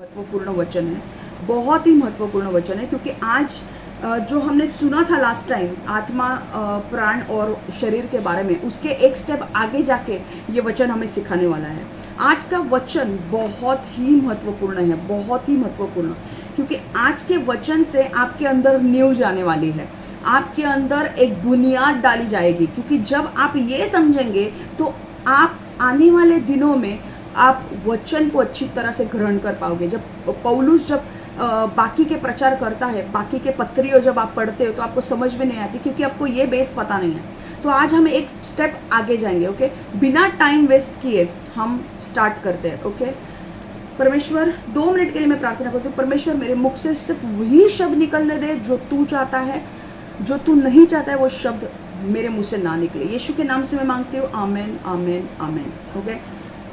महत्वपूर्ण वचन है, बहुत ही महत्वपूर्ण वचन है, क्योंकि आज जो हमने सुना था लास्ट टाइम आत्मा, प्राण और शरीर के बारे में, उसके एक स्टेप आगे जाके ये वचन हमें सिखाने वाला है। आज का वचन बहुत ही महत्वपूर्ण है, बहुत ही महत्वपूर्ण, क्योंकि आज के वचन से आपके अंदर न्यूज आने वाली है, आपके अंदर एक बुनियाद डाली जाएगी। क्योंकि जब आप ये समझेंगे तो आप आने वाले दिनों में आप वचन को अच्छी तरह से ग्रहण कर पाओगे। जब पौलुस जब बाकी के प्रचार करता है, बाकी के पत्रियों जब आप पढ़ते हो तो आपको समझ में नहीं आती, क्योंकि आपको ये बेस पता नहीं है। तो आज हम एक स्टेप आगे जाएंगे। ओके, बिना टाइम वेस्ट किए हम स्टार्ट करते हैं। ओके, परमेश्वर 2 मिनट के लिए मैं प्रार्थना करती हूँ। परमेश्वर, मेरे मुख से सिर्फ वही शब्द निकलने दे जो तू चाहता है, जो तू नहीं चाहता है वो शब्द मेरे मुंह से ना निकले। यीशु के नाम से मैं मांगती हूँ, आमेन आमेन आमेन। ओके,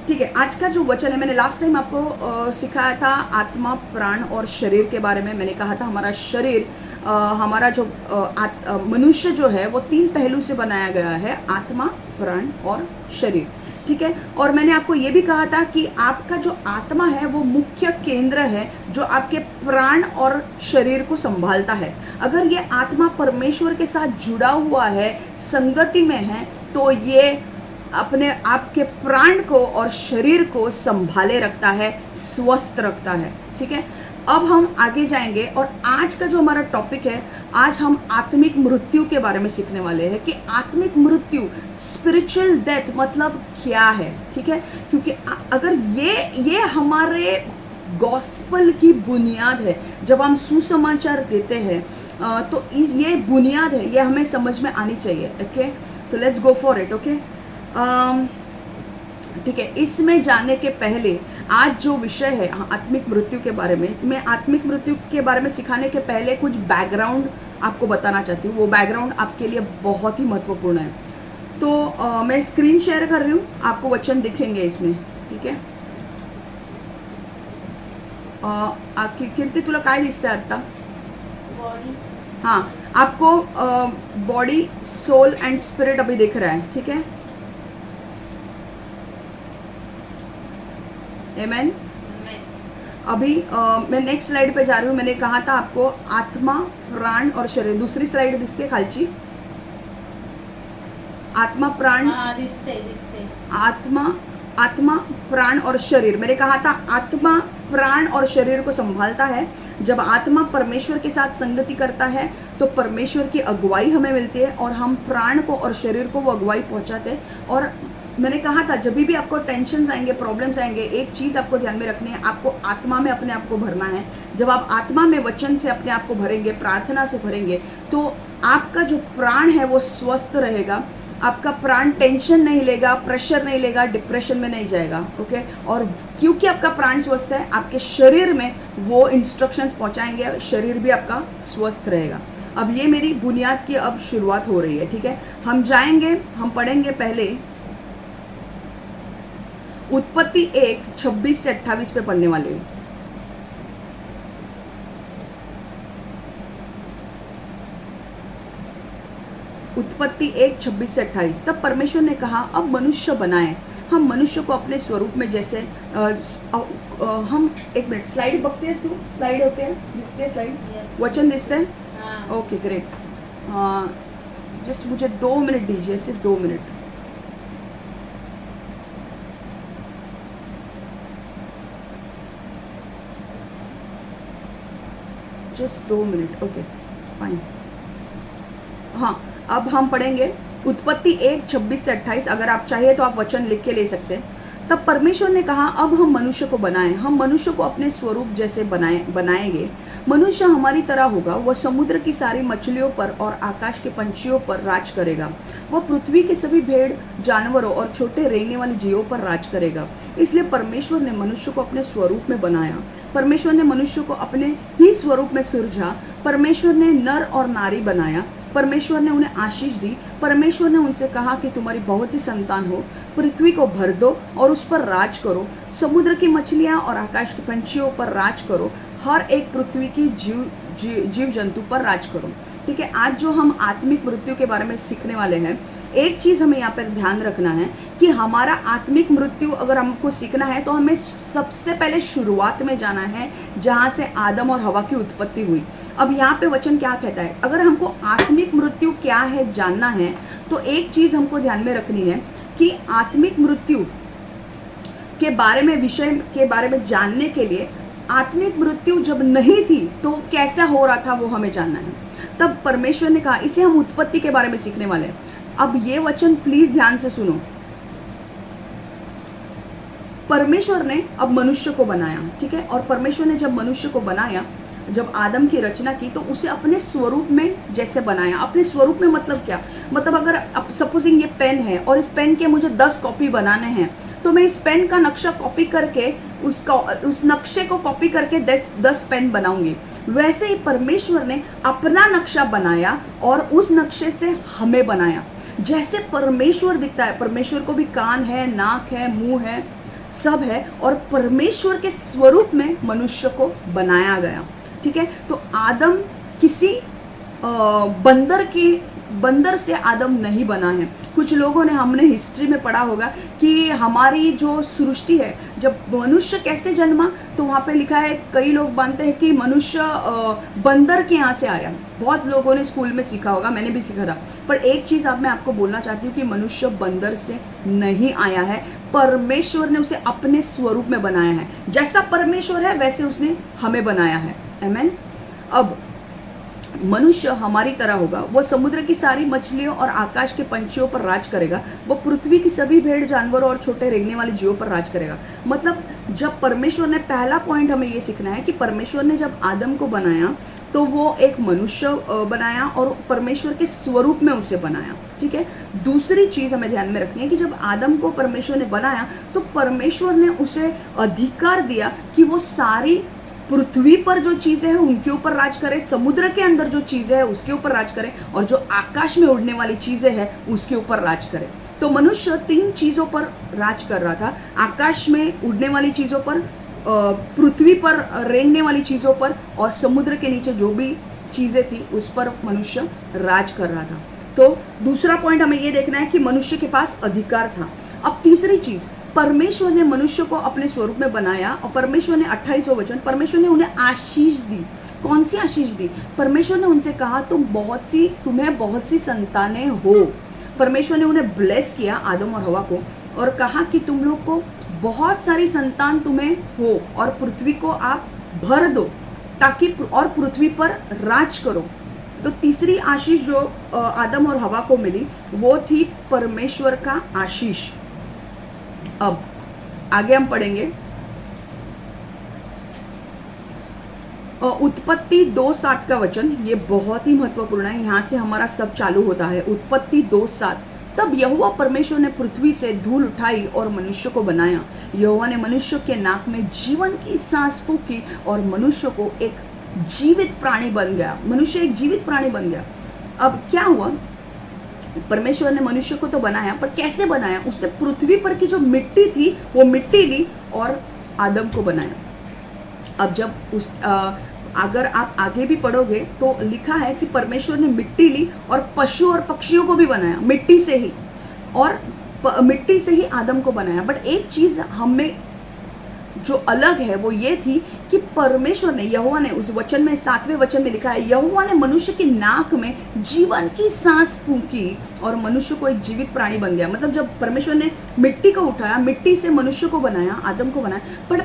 ठीक है। आज का जो वचन है, मैंने लास्ट टाइम आपको सिखाया था आत्मा, प्राण और शरीर के बारे में। मैंने कहा था हमारा शरीर, हमारा जो मनुष्य जो है वो 3 पहलू से बनाया गया है, आत्मा, प्राण और शरीर। ठीक है। और मैंने आपको ये भी कहा था कि आपका जो आत्मा है वो मुख्य केंद्र है जो आपके प्राण और शरीर को संभालता है। अगर ये आत्मा परमेश्वर के साथ जुड़ा हुआ है, संगति में है, तो ये अपने आपके प्राण को और शरीर को संभाले रखता है, स्वस्थ रखता है। ठीक है। अब हम आगे जाएंगे और आज का जो हमारा टॉपिक है, आज हम आत्मिक मृत्यु के बारे में सीखने वाले हैं कि आत्मिक मृत्यु, स्पिरिचुअल डेथ मतलब क्या है। ठीक है, क्योंकि अगर ये हमारे गॉस्पल की बुनियाद है। जब हम सुसमाचार देते हैं तो ये बुनियाद है, ये हमें समझ में आनी चाहिए। ओके, तो let's go for it. Okay, ठीक है। इसमें जाने के पहले आज जो विषय है आत्मिक मृत्यु के बारे में, मैं आत्मिक मृत्यु के बारे में सिखाने के पहले कुछ बैकग्राउंड आपको बताना चाहती हूँ। वो बैकग्राउंड आपके लिए बहुत ही महत्वपूर्ण है। तो मैं स्क्रीन शेयर कर रही हूँ, आपको वचन दिखेंगे इसमें। ठीक है। कीर्ति, तुला काय दिसतंय आता? हाँ, आपको बॉडी, सोल एंड स्पिरिट अभी दिख रहा है। ठीक है। आमेन। अभी मैं नेक्स्ट स्लाइड पे जा रही हूँ। मैंने कहा था आपको आत्मा, प्राण और शरीर। दूसरी स्लाइड दिसते खालची? आत्मा, प्राण, आत्मा, प्राण और शरीर। मैंने कहा था आत्मा, प्राण और शरीर को संभालता है। जब आत्मा परमेश्वर के साथ संगति करता है तो परमेश्वर की अगुवाई हमें मिलती है और हम प्राण को और शरीर को वो अगुवाई पहुंचाते हैं। और मैंने कहा था जब भी आपको टेंशन आएंगे, प्रॉब्लम्स आएंगे, एक चीज आपको ध्यान में रखनी है, आपको आत्मा में अपने आप को भरना है। जब आप आत्मा में वचन से अपने आप को भरेंगे, प्रार्थना से भरेंगे, तो आपका जो प्राण है वो स्वस्थ रहेगा। आपका प्राण टेंशन नहीं लेगा, प्रेशर नहीं लेगा, डिप्रेशन में नहीं जाएगा। ओके, और क्योंकि आपका प्राण स्वस्थ है, आपके शरीर में वो इंस्ट्रक्शंस पहुंचाएंगे, शरीर भी आपका स्वस्थ रहेगा। अब ये मेरी बुनियाद की अब शुरुआत हो रही है। ठीक है, हम जाएंगे, हम पढ़ेंगे पहले उत्पत्ति 1:26 से 28 पे पढ़ने वाले हैं। उत्पत्ति 1:26 से 28। तब परमेश्वर ने कहा, अब मनुष्य बनाए, हम मनुष्य को अपने स्वरूप में, जैसे हम, एक मिनट, स्लाइड बघते तू? स्लाइड होते हैं, दिसते स्लाइड? वचन दिसते हैं? Okay, great. जस्ट मुझे 2 मिनट दीजिए, सिर्फ 2 minute. Just 2 minute. Okay, fine. हाँ, अब हम पढ़ेंगे उत्पत्ति 1:26 से 28। अगर आप चाहिए तो आप वचन लिख के ले सकते हैं। तब परमेश्वर ने कहा, अब हम मनुष्य को बनाएं, हम मनुष्य को अपने स्वरूप जैसे बनाएंगे। मनुष्य हमारी तरह होगा, वह समुद्र की सारी मछलियों पर और आकाश के पंछियों पर राज करेगा। वह पृथ्वी के सभी भेड़, जानवरों और छोटे रेंगने वाले जीवों पर राज करेगा। इसलिए परमेश्वर ने मनुष्य को अपने स्वरूप में बनाया। परमेश्वर ने मनुष्य को अपने ही स्वरूप में सृजा। परमेश्वर ने नर और नारी बनाया। परमेश्वर ने उन्हें आशीष दी। परमेश्वर ने उनसे कहा कि तुम्हारी बहुत सी संतान हो, पृथ्वी को भर दो और उस पर राज करो। समुद्र की मछलियां और आकाश के पंछियों पर राज करो। हर एक पृथ्वी की जीव जंतु पर राज करो। ठीक है, आज जो हम आत्मिक मृत्यु के बारे में सीखने वाले हैं, एक चीज हमें यहाँ पर ध्यान रखना है कि हमारा आत्मिक मृत्यु अगर हमको सीखना है तो हमें सबसे पहले शुरुआत में जाना है जहां से आदम और हवा की उत्पत्ति हुई। अब यहाँ पे वचन क्या कहता है, अगर हमको आत्मिक मृत्यु क्या है जानना है तो एक चीज हमको ध्यान में रखनी है कि आत्मिक मृत्यु के बारे में, विषय के बारे में जानने के लिए आत्मिक मृत्यु जब नहीं थी तो कैसा हो रहा था वो हमें जानना है। तब परमेश्वर ने कहा, इसलिए हम उत्पत्ति के बारे में सीखने वाले हैं। अब ये वचन प्लीज ध्यान से सुनो। परमेश्वर ने अब मनुष्य को बनाया, ठीक है, और परमेश्वर ने जब मनुष्य को बनाया, जब आदम की रचना की तो उसे अपने स्वरूप में जैसे बनाया। अपने स्वरूप में मतलब क्या, मतलब अगर सपोजिंग ये पेन है और इस पेन के मुझे 10 कॉपी बनाने हैं तो मैं इस पेन का नक्शा कॉपी करके उस नक्शे को कॉपी करके 10 पेन बनाऊंगी। वैसे ही परमेश्वर ने अपना नक्शा बनाया और उस नक्शे से हमें बनाया। जैसे परमेश्वर दिखता है, परमेश्वर को भी कान है, नाक है, मुंह है, सब है, और परमेश्वर के स्वरूप में मनुष्य को बनाया गया, ठीक है। तो आदम किसी बंदर से आदम नहीं बना है। कुछ लोगों ने, हमने हिस्ट्री में पढ़ा होगा कि हमारी जो सृष्टि है, जब मनुष्य कैसे जन्मा तो वहाँ पे लिखा है, कई लोग मानते हैं कि मनुष्य बंदर के यहाँ से आया। बहुत लोगों ने स्कूल में सीखा होगा, मैंने भी सीखा था। पर एक चीज अब मैं आपको बोलना चाहती हूँ कि मनुष्य बंदर से नहीं आया है, परमेश्वर ने उसे अपने स्वरूप में बनाया है। जैसा परमेश्वर है वैसे उसने हमें बनाया है। आमीन। अब मनुष्य हमारी तरह होगा, वो समुद्र की सारी मछलियों और आकाश के पंछियों पर राज करेगा, वो पृथ्वी की सभी भेड़ जानवरों और छोटे रेंगने वाले जीवों पर राज करेगा। मतलब जब परमेश्वर ने, पहला पॉइंट हमें ये सीखना है कि परमेश्वर ने जब आदम को बनाया तो वो एक मनुष्य बनाया और परमेश्वर के स्वरूप में उसे बनाया, ठीक है। दूसरी चीज हमें ध्यान में रखनी है कि जब आदम को परमेश्वर ने बनाया तो परमेश्वर ने उसे अधिकार दिया कि वो सारी पृथ्वी पर जो चीजें हैं उनके ऊपर राज करे, समुद्र के अंदर जो चीजें हैं उसके ऊपर राज करे, और जो आकाश में उड़ने वाली चीजें हैं उसके ऊपर राज करे। तो मनुष्य 3 चीजों पर राज कर रहा था, आकाश में उड़ने वाली चीजों पर, पृथ्वी पर रेंगने वाली चीजों पर, और समुद्र के नीचे जो भी चीजें थी उस पर मनुष्य राज कर रहा था। तो दूसरा पॉइंट हमें ये देखना है कि मनुष्य के पास अधिकार था। अब तीसरी चीज, परमेश्वर ने मनुष्य को अपने स्वरूप में बनाया और परमेश्वर ने 28वां वचन, परमेश्वर ने उन्हें आशीष दी। कौन सी आशीष दी? परमेश्वर ने उनसे कहा तुम्हें बहुत सी संतानें हो। परमेश्वर ने उन्हें ब्लेस किया, आदम और हवा को, और कहा कि तुम लोग को बहुत सारी संतान तुम्हें हो और पृथ्वी को आप भर दो ताकि और पृथ्वी पर राज करो। तो तीसरी आशीष जो आदम और हवा को मिली वो थी परमेश्वर का आशीष। अब आगे हम पढ़ेंगे उत्पत्ति 2:7 का वचन, ये बहुत ही महत्वपूर्ण है। यहां से हमारा सब चालू होता है। उत्पत्ति 2:7, तब यहोवा परमेश्वर ने पृथ्वी से धूल उठाई और मनुष्य को बनाया। यहोवा ने मनुष्य के नाक में जीवन की सांस फूंकी और मनुष्य को एक जीवित प्राणी बन गया। मनुष्य एक जीवित प्राणी बन गया। अब क्या हुआ? परमेश्वर ने मनुष्य को तो बनाया, पर कैसे बनाया? उसने पृथ्वी पर की जो मिट्टी थी वो मिट्टी ली और आदम को बनाया। अब जब अगर आप आगे भी पढ़ोगे तो लिखा है कि परमेश्वर ने मिट्टी ली और पशु और पक्षियों को भी बनाया मिट्टी से ही, और मिट्टी से ही आदम को बनाया। बट एक चीज हमें जो अलग है वो ये थी कि परमेश्वर ने, यहोवा ने, उस वचन में 7वें वचन में लिखा है, यहोवा ने मनुष्य की नाक में जीवन की सांस फूंकी और मनुष्य को एक जीवित प्राणी बन गया। मतलब जब परमेश्वर ने मिट्टी को उठाया, मिट्टी से मनुष्य को बनाया, आदम को बनाया, पर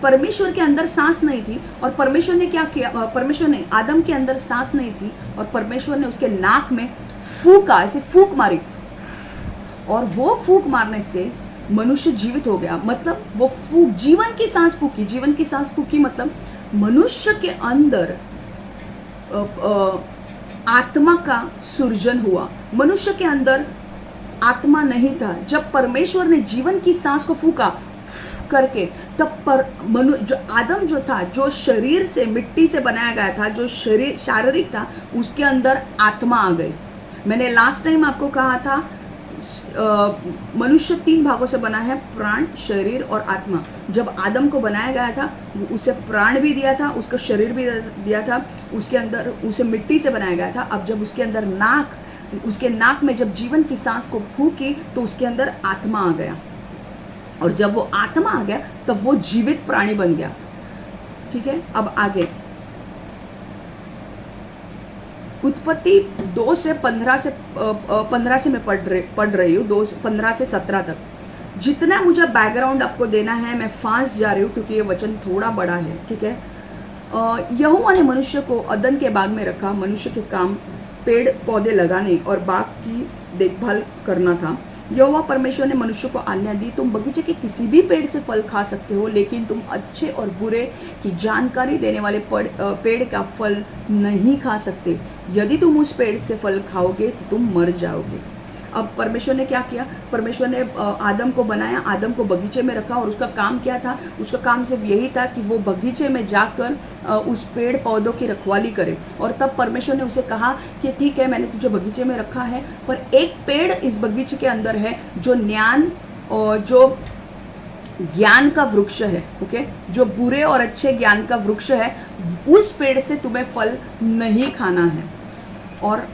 परमेश्वर के अंदर सांस नहीं थी। और परमेश्वर ने क्या किया? परमेश्वर ने, आदम के अंदर सांस नहीं थी और परमेश्वर ने उसके नाक में फूंका, ऐसे फूंक मारी, और वो फूंक मारने से मनुष्य जीवित हो गया। मतलब वो फूंक, जीवन की सांस फूंकी। जीवन की सांस फूंकी मतलब मनुष्य के अंदर आत्मा का सृजन हुआ। मनुष्य के अंदर आत्मा नहीं था। जब परमेश्वर ने जीवन की सांस को फूंका करके, तब जो आदम जो था, जो शरीर से, मिट्टी से बनाया गया था, जो शरीर शारीरिक था, उसके अंदर आत्मा आ गई। मैंने लास्ट टाइम आपको कहा था मनुष्य 3 भागों से बना है, प्राण, शरीर और आत्मा। जब आदम को बनाया गया था उसे प्राण भी दिया था, उसको शरीर भी दिया था, उसके अंदर उसे मिट्टी से बनाया गया था। अब जब उसके अंदर नाक उसके नाक में जब जीवन की सांस को फूकी तो उसके अंदर आत्मा आ गया, और जब वो आत्मा आ गया तब वो जीवित प्राणी बन गया। ठीक है, अब आगे उत्पत्ति 2 से 15 से मैं पढ़ रही हूँ, 15 से 17 तक। जितना मुझे बैकग्राउंड आपको देना है मैं फास्ट जा रही हूँ क्योंकि ये वचन थोड़ा बड़ा है। ठीक है, यहोवा ने मनुष्य को अदन के बाग में रखा। मनुष्य के काम पेड़ पौधे लगाने और बाग की देखभाल करना था। यहोवा परमेश्वर ने मनुष्य को आज्ञा दी, तुम बगीचे के किसी भी पेड़ से फल खा सकते हो, लेकिन तुम अच्छे और बुरे की जानकारी देने वाले पेड़ का फल नहीं खा सकते। यदि तुम उस पेड़ से फल खाओगे तो तुम मर जाओगे। अब परमेश्वर ने क्या किया? परमेश्वर ने आदम को बनाया, आदम को बगीचे में रखा, और उसका काम क्या था? उसका काम सिर्फ यही था कि वो बगीचे में जाकर उस पेड़ पौधों की रखवाली करे। और तब परमेश्वर ने उसे कहा कि ठीक है, मैंने तुझे बगीचे में रखा है, पर एक पेड़ इस बगीचे के अंदर है जो जो ज्ञान का वृक्ष है। ओके, जो बुरे और अच्छे ज्ञान का वृक्ष है, उस पेड़ से तुम्हें फल नहीं खाना है। और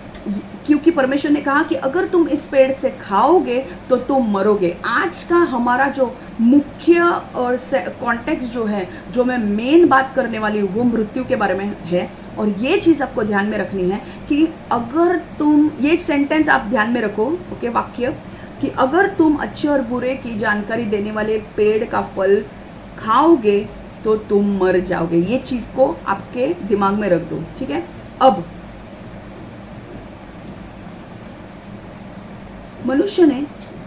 क्योंकि परमेश्वर ने कहा कि अगर तुम इस पेड़ से खाओगे तो तुम मरोगे। आज का हमारा जो मुख्य और कॉन्टेक्स्ट जो है, जो मैं मेन बात करने वाली हूँ, वो मृत्यु के बारे में है। और ये चीज़ आपको ध्यान में रखनी है कि अगर तुम, ये सेंटेंस आप ध्यान में रखो, ओके, वाक्य, कि अगर तुम अच्छे और बुरे की जानकारी देने वाले पेड़ का फल खाओगे तो तुम मर जाओगे। ये चीज़ को आपके दिमाग में रख दो। ठीक है, अब मनुष्य ने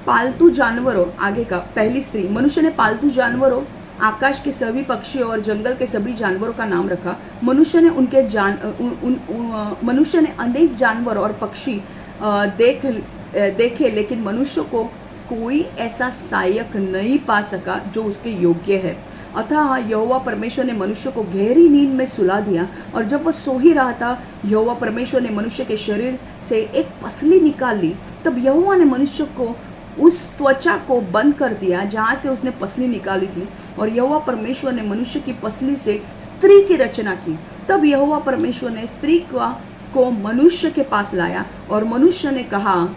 पालतू जानवरों, आगे का पहली स्त्री, मनुष्य ने पालतू जानवरों, आकाश के सभी पक्षियों और जंगल के सभी जानवरों का नाम रखा। मनुष्य ने मनुष्य ने अनेक जानवर और पक्षी देखे, लेकिन मनुष्य को कोई ऐसा सहायक नहीं पा सका जो उसके योग्य है। अतः यहोवा परमेश्वर ने मनुष्य को गहरी नींद में सुला दिया, और जब वह सो ही रहा था, यहोवा परमेश्वर ने मनुष्य के शरीर से एक पसली निकाल ली। तब यहोवा ने मनुष्य को उस त्वचा को बंद कर दिया जहाँ से उसने पसली निकाली थी, और यहोवा परमेश्वर ने मनुष्य की पसली से स्त्री की रचना की। तब यहोवा परमेश्वर ने स्त्री को मनुष्य के पास लाया, और मनुष्य ने कहा,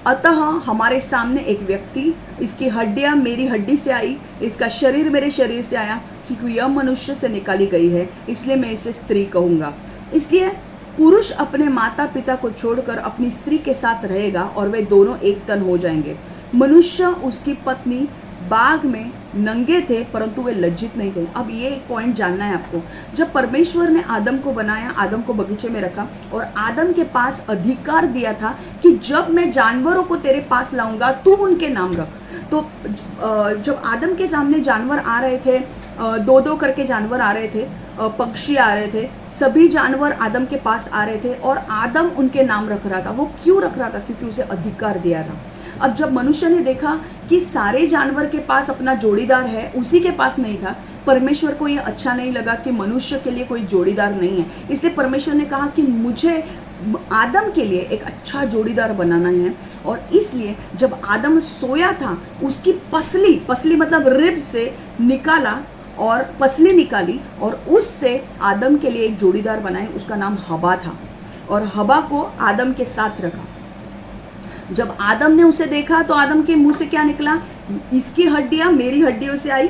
अतः हमारे सामने एक व्यक्ति, इसकी हड्डियां मेरी हड्डी से आई, इसका शरीर मेरे शरीर से आया, क्योंकि यह मनुष्य से निकाली गई है, इसलिए मैं इसे स्त्री कहूंगा। इसलिए पुरुष अपने माता पिता को छोड़कर अपनी स्त्री के साथ रहेगा और वे दोनों एक तन हो जाएंगे। मनुष्य उसकी पत्नी बाग में नंगे थे, परंतु वे लज्जित नहीं थे। अब ये एक पॉइंट जानना है आपको। जब परमेश्वर ने आदम को बनाया, आदम को बगीचे में रखा और आदम के पास अधिकार दिया था कि जब मैं जानवरों को तेरे पास लाऊंगा तू उनके नाम रख। तो जब आदम के सामने जानवर आ रहे थे, दो दो करके जानवर आ रहे थे, पक्षी आ रहे थे, सभी जानवर आदम के पास आ रहे थे और आदम उनके नाम रख रहा था। वो क्यों रख रहा था? क्योंकि उसे अधिकार दिया था। अब जब मनुष्य ने देखा कि सारे जानवर के पास अपना जोड़ीदार है, उसी के पास नहीं था, परमेश्वर को ये अच्छा नहीं लगा कि मनुष्य के लिए कोई जोड़ीदार नहीं है। इसलिए परमेश्वर ने कहा कि मुझे आदम के लिए एक अच्छा जोड़ीदार बनाना है। और इसलिए जब आदम सोया था, उसकी पसली मतलब रिब से निकाला और पसली निकाली और उससे आदम के लिए एक जोड़ीदार बनाए। उसका नाम हवा था और हवा को आदम के साथ रखा। जब आदम ने उसे देखा तो आदम के मुंह से क्या निकला? इसकी हड्डियां मेरी हड्डियों से आई,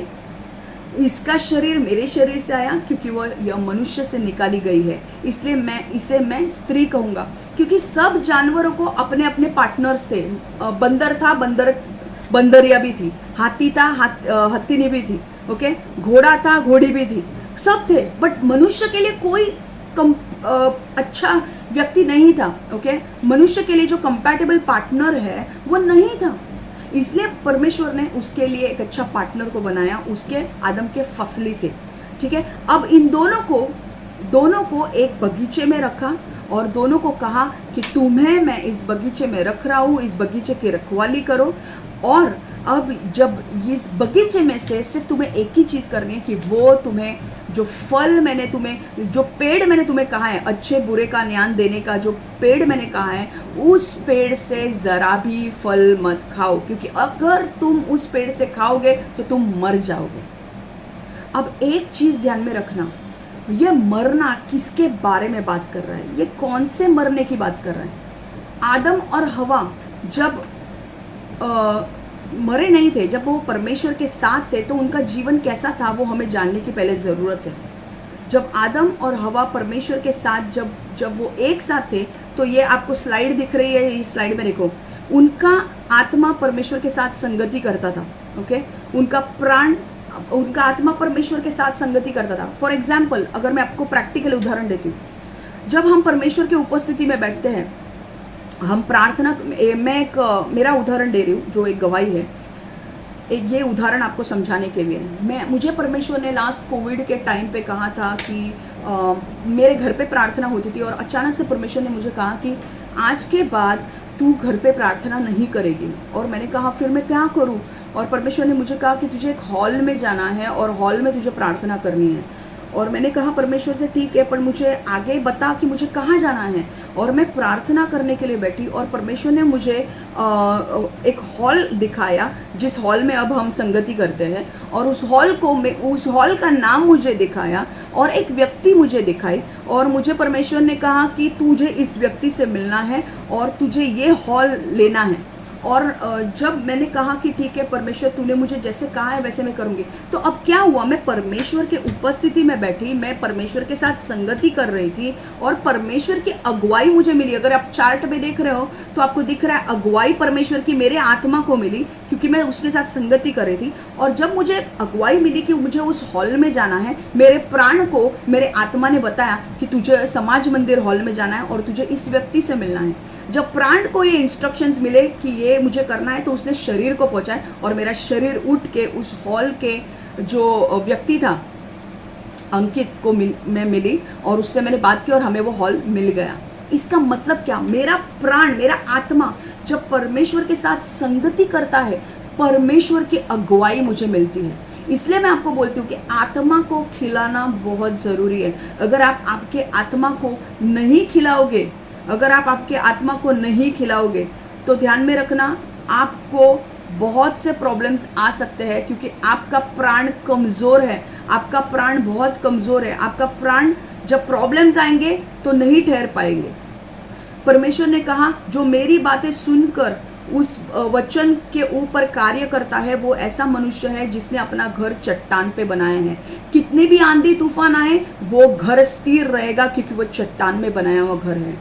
इसका शरीर मेरे शरीर से आया, क्योंकि वह यह मनुष्य से निकाली गई है, इसलिए मैं स्त्री कहूंगा। क्योंकि सब जानवरों को अपने अपने पार्टनर्स थे। बंदर था, बंदरिया भी थी, हाथी था, हत्तीनी भी थी, ओके, घोड़ा था, घोड़ी भी थी, सब थे। बट मनुष्य के लिए कोई अच्छा व्यक्ति नहीं था। ओके, मनुष्य के लिए जो कंपैटिबल पार्टनर है वो नहीं था। इसलिए परमेश्वर ने उसके लिए एक अच्छा पार्टनर को बनाया, उसके आदम के फसली से। ठीक है, अब इन दोनों को एक बगीचे में रखा और दोनों को कहा कि तुम्हें मैं इस बगीचे में रख रहा हूँ, इस बगीचे की रखवाली करो। और अब जब इस बगीचे में से सिर्फ तुम्हें एक ही चीज करनी है कि वो तुम्हें जो फल मैंने तुम्हें, जो पेड़ मैंने तुम्हें कहा है अच्छे बुरे का ज्ञान देने का, जो पेड़ मैंने कहा है, उस पेड़ से जरा भी फल मत खाओ, क्योंकि अगर तुम उस पेड़ से खाओगे तो तुम मर जाओगे। अब एक चीज ध्यान में रखना, ये मरना किसके बारे में बात कर रहा है? ये कौन से मरने की बात कर रहा है? आदम और हवा जब मरे नहीं थे, जब वो परमेश्वर के साथ थे, तो उनका जीवन कैसा था वो हमें जानने की पहले ज़रूरत है। जब आदम और हवा परमेश्वर के साथ जब वो एक साथ थे, तो ये आपको स्लाइड दिख रही है, इस स्लाइड में देखो, उनका आत्मा परमेश्वर के साथ संगति करता था। ओके, उनका आत्मा परमेश्वर के साथ संगति करता था। फॉर एग्जाम्पल, अगर मैं आपको प्रैक्टिकल उदाहरण देती हूँ, जब हम परमेश्वर की उपस्थिति में बैठते हैं, हम प्रार्थना, मेरा उदाहरण दे रही हूँ जो एक गवाही है, ये उदाहरण आपको समझाने के लिए। मुझे परमेश्वर ने लास्ट कोविड के टाइम पे कहा था कि मेरे घर पे प्रार्थना होती थी, और अचानक से परमेश्वर ने मुझे कहा कि आज के बाद तू घर पे प्रार्थना नहीं करेगी। और मैंने कहा फिर मैं क्या करूँ? और परमेश्वर ने मुझे कहा कि तुझे एक हॉल में जाना है और हॉल में तुझे प्रार्थना करनी है। और मैंने कहा परमेश्वर से ठीक है, पर मुझे आगे बता कि मुझे कहाँ जाना है। और मैं प्रार्थना करने के लिए बैठी, और परमेश्वर ने मुझे एक हॉल दिखाया, जिस हॉल में अब हम संगति करते हैं। और उस हॉल का नाम मुझे दिखाया, और एक व्यक्ति मुझे दिखाई, और मुझे परमेश्वर ने कहा कि तुझे इस व्यक्ति से मिलना है और तुझे ये हॉल लेना है। और जब मैंने कहा कि ठीक है परमेश्वर, तूने मुझे जैसे कहा है वैसे मैं करूंगी, तो अब क्या हुआ, मैं परमेश्वर के उपस्थिति में बैठी, मैं परमेश्वर के साथ संगति कर रही थी, और परमेश्वर की अगुवाई मुझे मिली। अगर आप चार्ट में देख रहे हो तो आपको दिख रहा है अगुवाई परमेश्वर की मेरे आत्मा को मिली, क्योंकि मैं उसके साथ संगति कर रही थी। और जब मुझे अगुवाई मिली कि मुझे उस हॉल में जाना है, मेरे प्राण को मेरे आत्मा ने बताया कि तुझे समाज मंदिर हॉल में जाना है और तुझे इस व्यक्ति से मिलना है। जब प्राण को ये इंस्ट्रक्शंस मिले कि ये मुझे करना है, तो उसने शरीर को पहुंचाए, और मेरा शरीर उठ के उस हॉल के जो व्यक्ति था अंकित को मैं मिली, और उससे मैंने बात की और हमें वो हॉल मिल गया। इसका मतलब क्या, मेरा प्राण, मेरा आत्मा जब परमेश्वर के साथ संगति करता है, परमेश्वर की अगुवाई मुझे मिलती है। इसलिए मैं आपको बोलती हूँ कि आत्मा को खिलाना बहुत जरूरी है। अगर आप आपके आत्मा को नहीं खिलाओगे, अगर आप आपके आत्मा को नहीं खिलाओगे, तो ध्यान में रखना, आपको बहुत से प्रॉब्लम्स आ सकते हैं, क्योंकि आपका प्राण कमजोर है, आपका प्राण बहुत कमजोर है। आपका प्राण जब प्रॉब्लम्स आएंगे तो नहीं ठहर पाएंगे। परमेश्वर ने कहा, जो मेरी बातें सुनकर उस वचन के ऊपर कार्य करता है, वो ऐसा मनुष्य है जिसने अपना घर चट्टान पे बनाया है। कितनी भी आंधी तूफान आए, वो घर स्थिर रहेगा, क्योंकि वो चट्टान में बनाया हुआ घर है।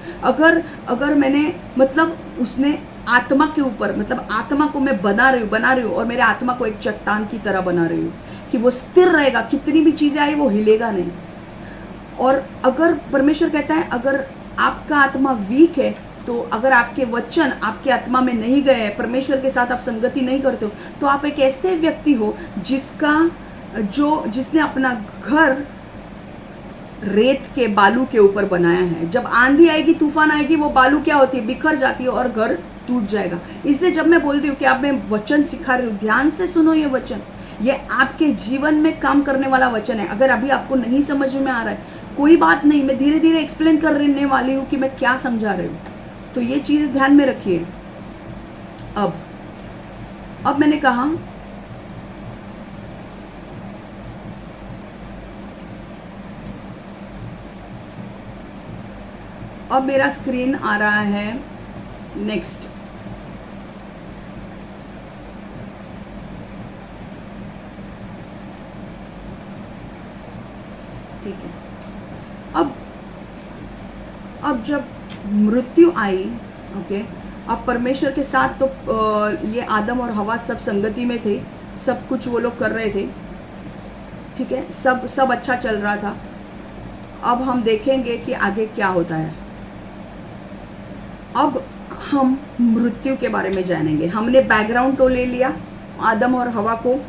अगर मैंने, मतलब उसने आत्मा के ऊपर, मतलब आत्मा को मैं बना रही हूँ और मेरे आत्मा को एक चट्टान की तरह बना रही हूँ कि वो स्थिर रहेगा, कितनी भी चीजें आई वो हिलेगा नहीं। और अगर परमेश्वर कहता है, अगर आपका आत्मा वीक है, तो अगर आपके वचन आपके आत्मा में नहीं गए, परमेश्वर के साथ आप संगति नहीं करते हो, तो आप एक ऐसे व्यक्ति हो जिसने अपना घर रेत के बालू के ऊपर बनाया है। जब आंधी आएगी, तूफान आएगी, वो बालू क्या होती है, बिखर जाती है और घर टूट जाएगा। इसलिए जब मैं बोल रही हूँ कि आप, मैं वचन सिखा रही हूँ, ध्यान से सुनो ये वचन, ये आपके जीवन में काम करने वाला वचन है। अगर अभी आपको नहीं समझ में आ रहा है, कोई बात नहीं, मैं धीरे धीरे एक्सप्लेन करने वाली हूँ कि मैं क्या समझा रही हूँ, तो ये चीज ध्यान में रखिए। अब मैंने कहा, अब मेरा स्क्रीन आ रहा है नेक्स्ट। ठीक है, अब जब मृत्यु आई, ओके, अब परमेश्वर के साथ तो ये आदम और हवा सब संगति में थे, सब कुछ वो लोग कर रहे थे, ठीक है, सब अच्छा चल रहा था। अब हम देखेंगे कि आगे क्या होता है। अब हम मृत्यु के बारे में जानेंगे। हमने बैकग्राउंड तो ले लिया आदम और हवा को।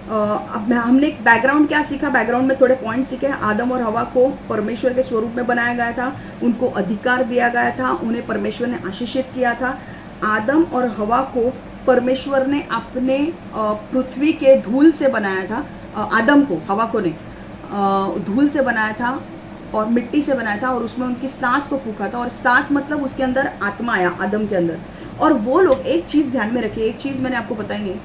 अब हमने बैकग्राउंड क्या सीखा, बैकग्राउंड में थोड़े पॉइंट सीखे। आदम और हवा को परमेश्वर के स्वरूप में बनाया गया था, उनको अधिकार दिया गया था, उन्हें परमेश्वर ने आशीषित किया था। आदम और हवा को परमेश्वर ने अपने पृथ्वी के धूल से बनाया था। आदम को, हवा को नहीं, धूल से बनाया था और मिट्टी से बनाया था, और उसमें उनकी सांस को फूका था। और सांस मतलब उसके अंदर आत्मा आया, आदम के अंदर। और वो लोग, एक चीज ध्यान में रखिए, एक चीज मैंने आपको बताई नहीं,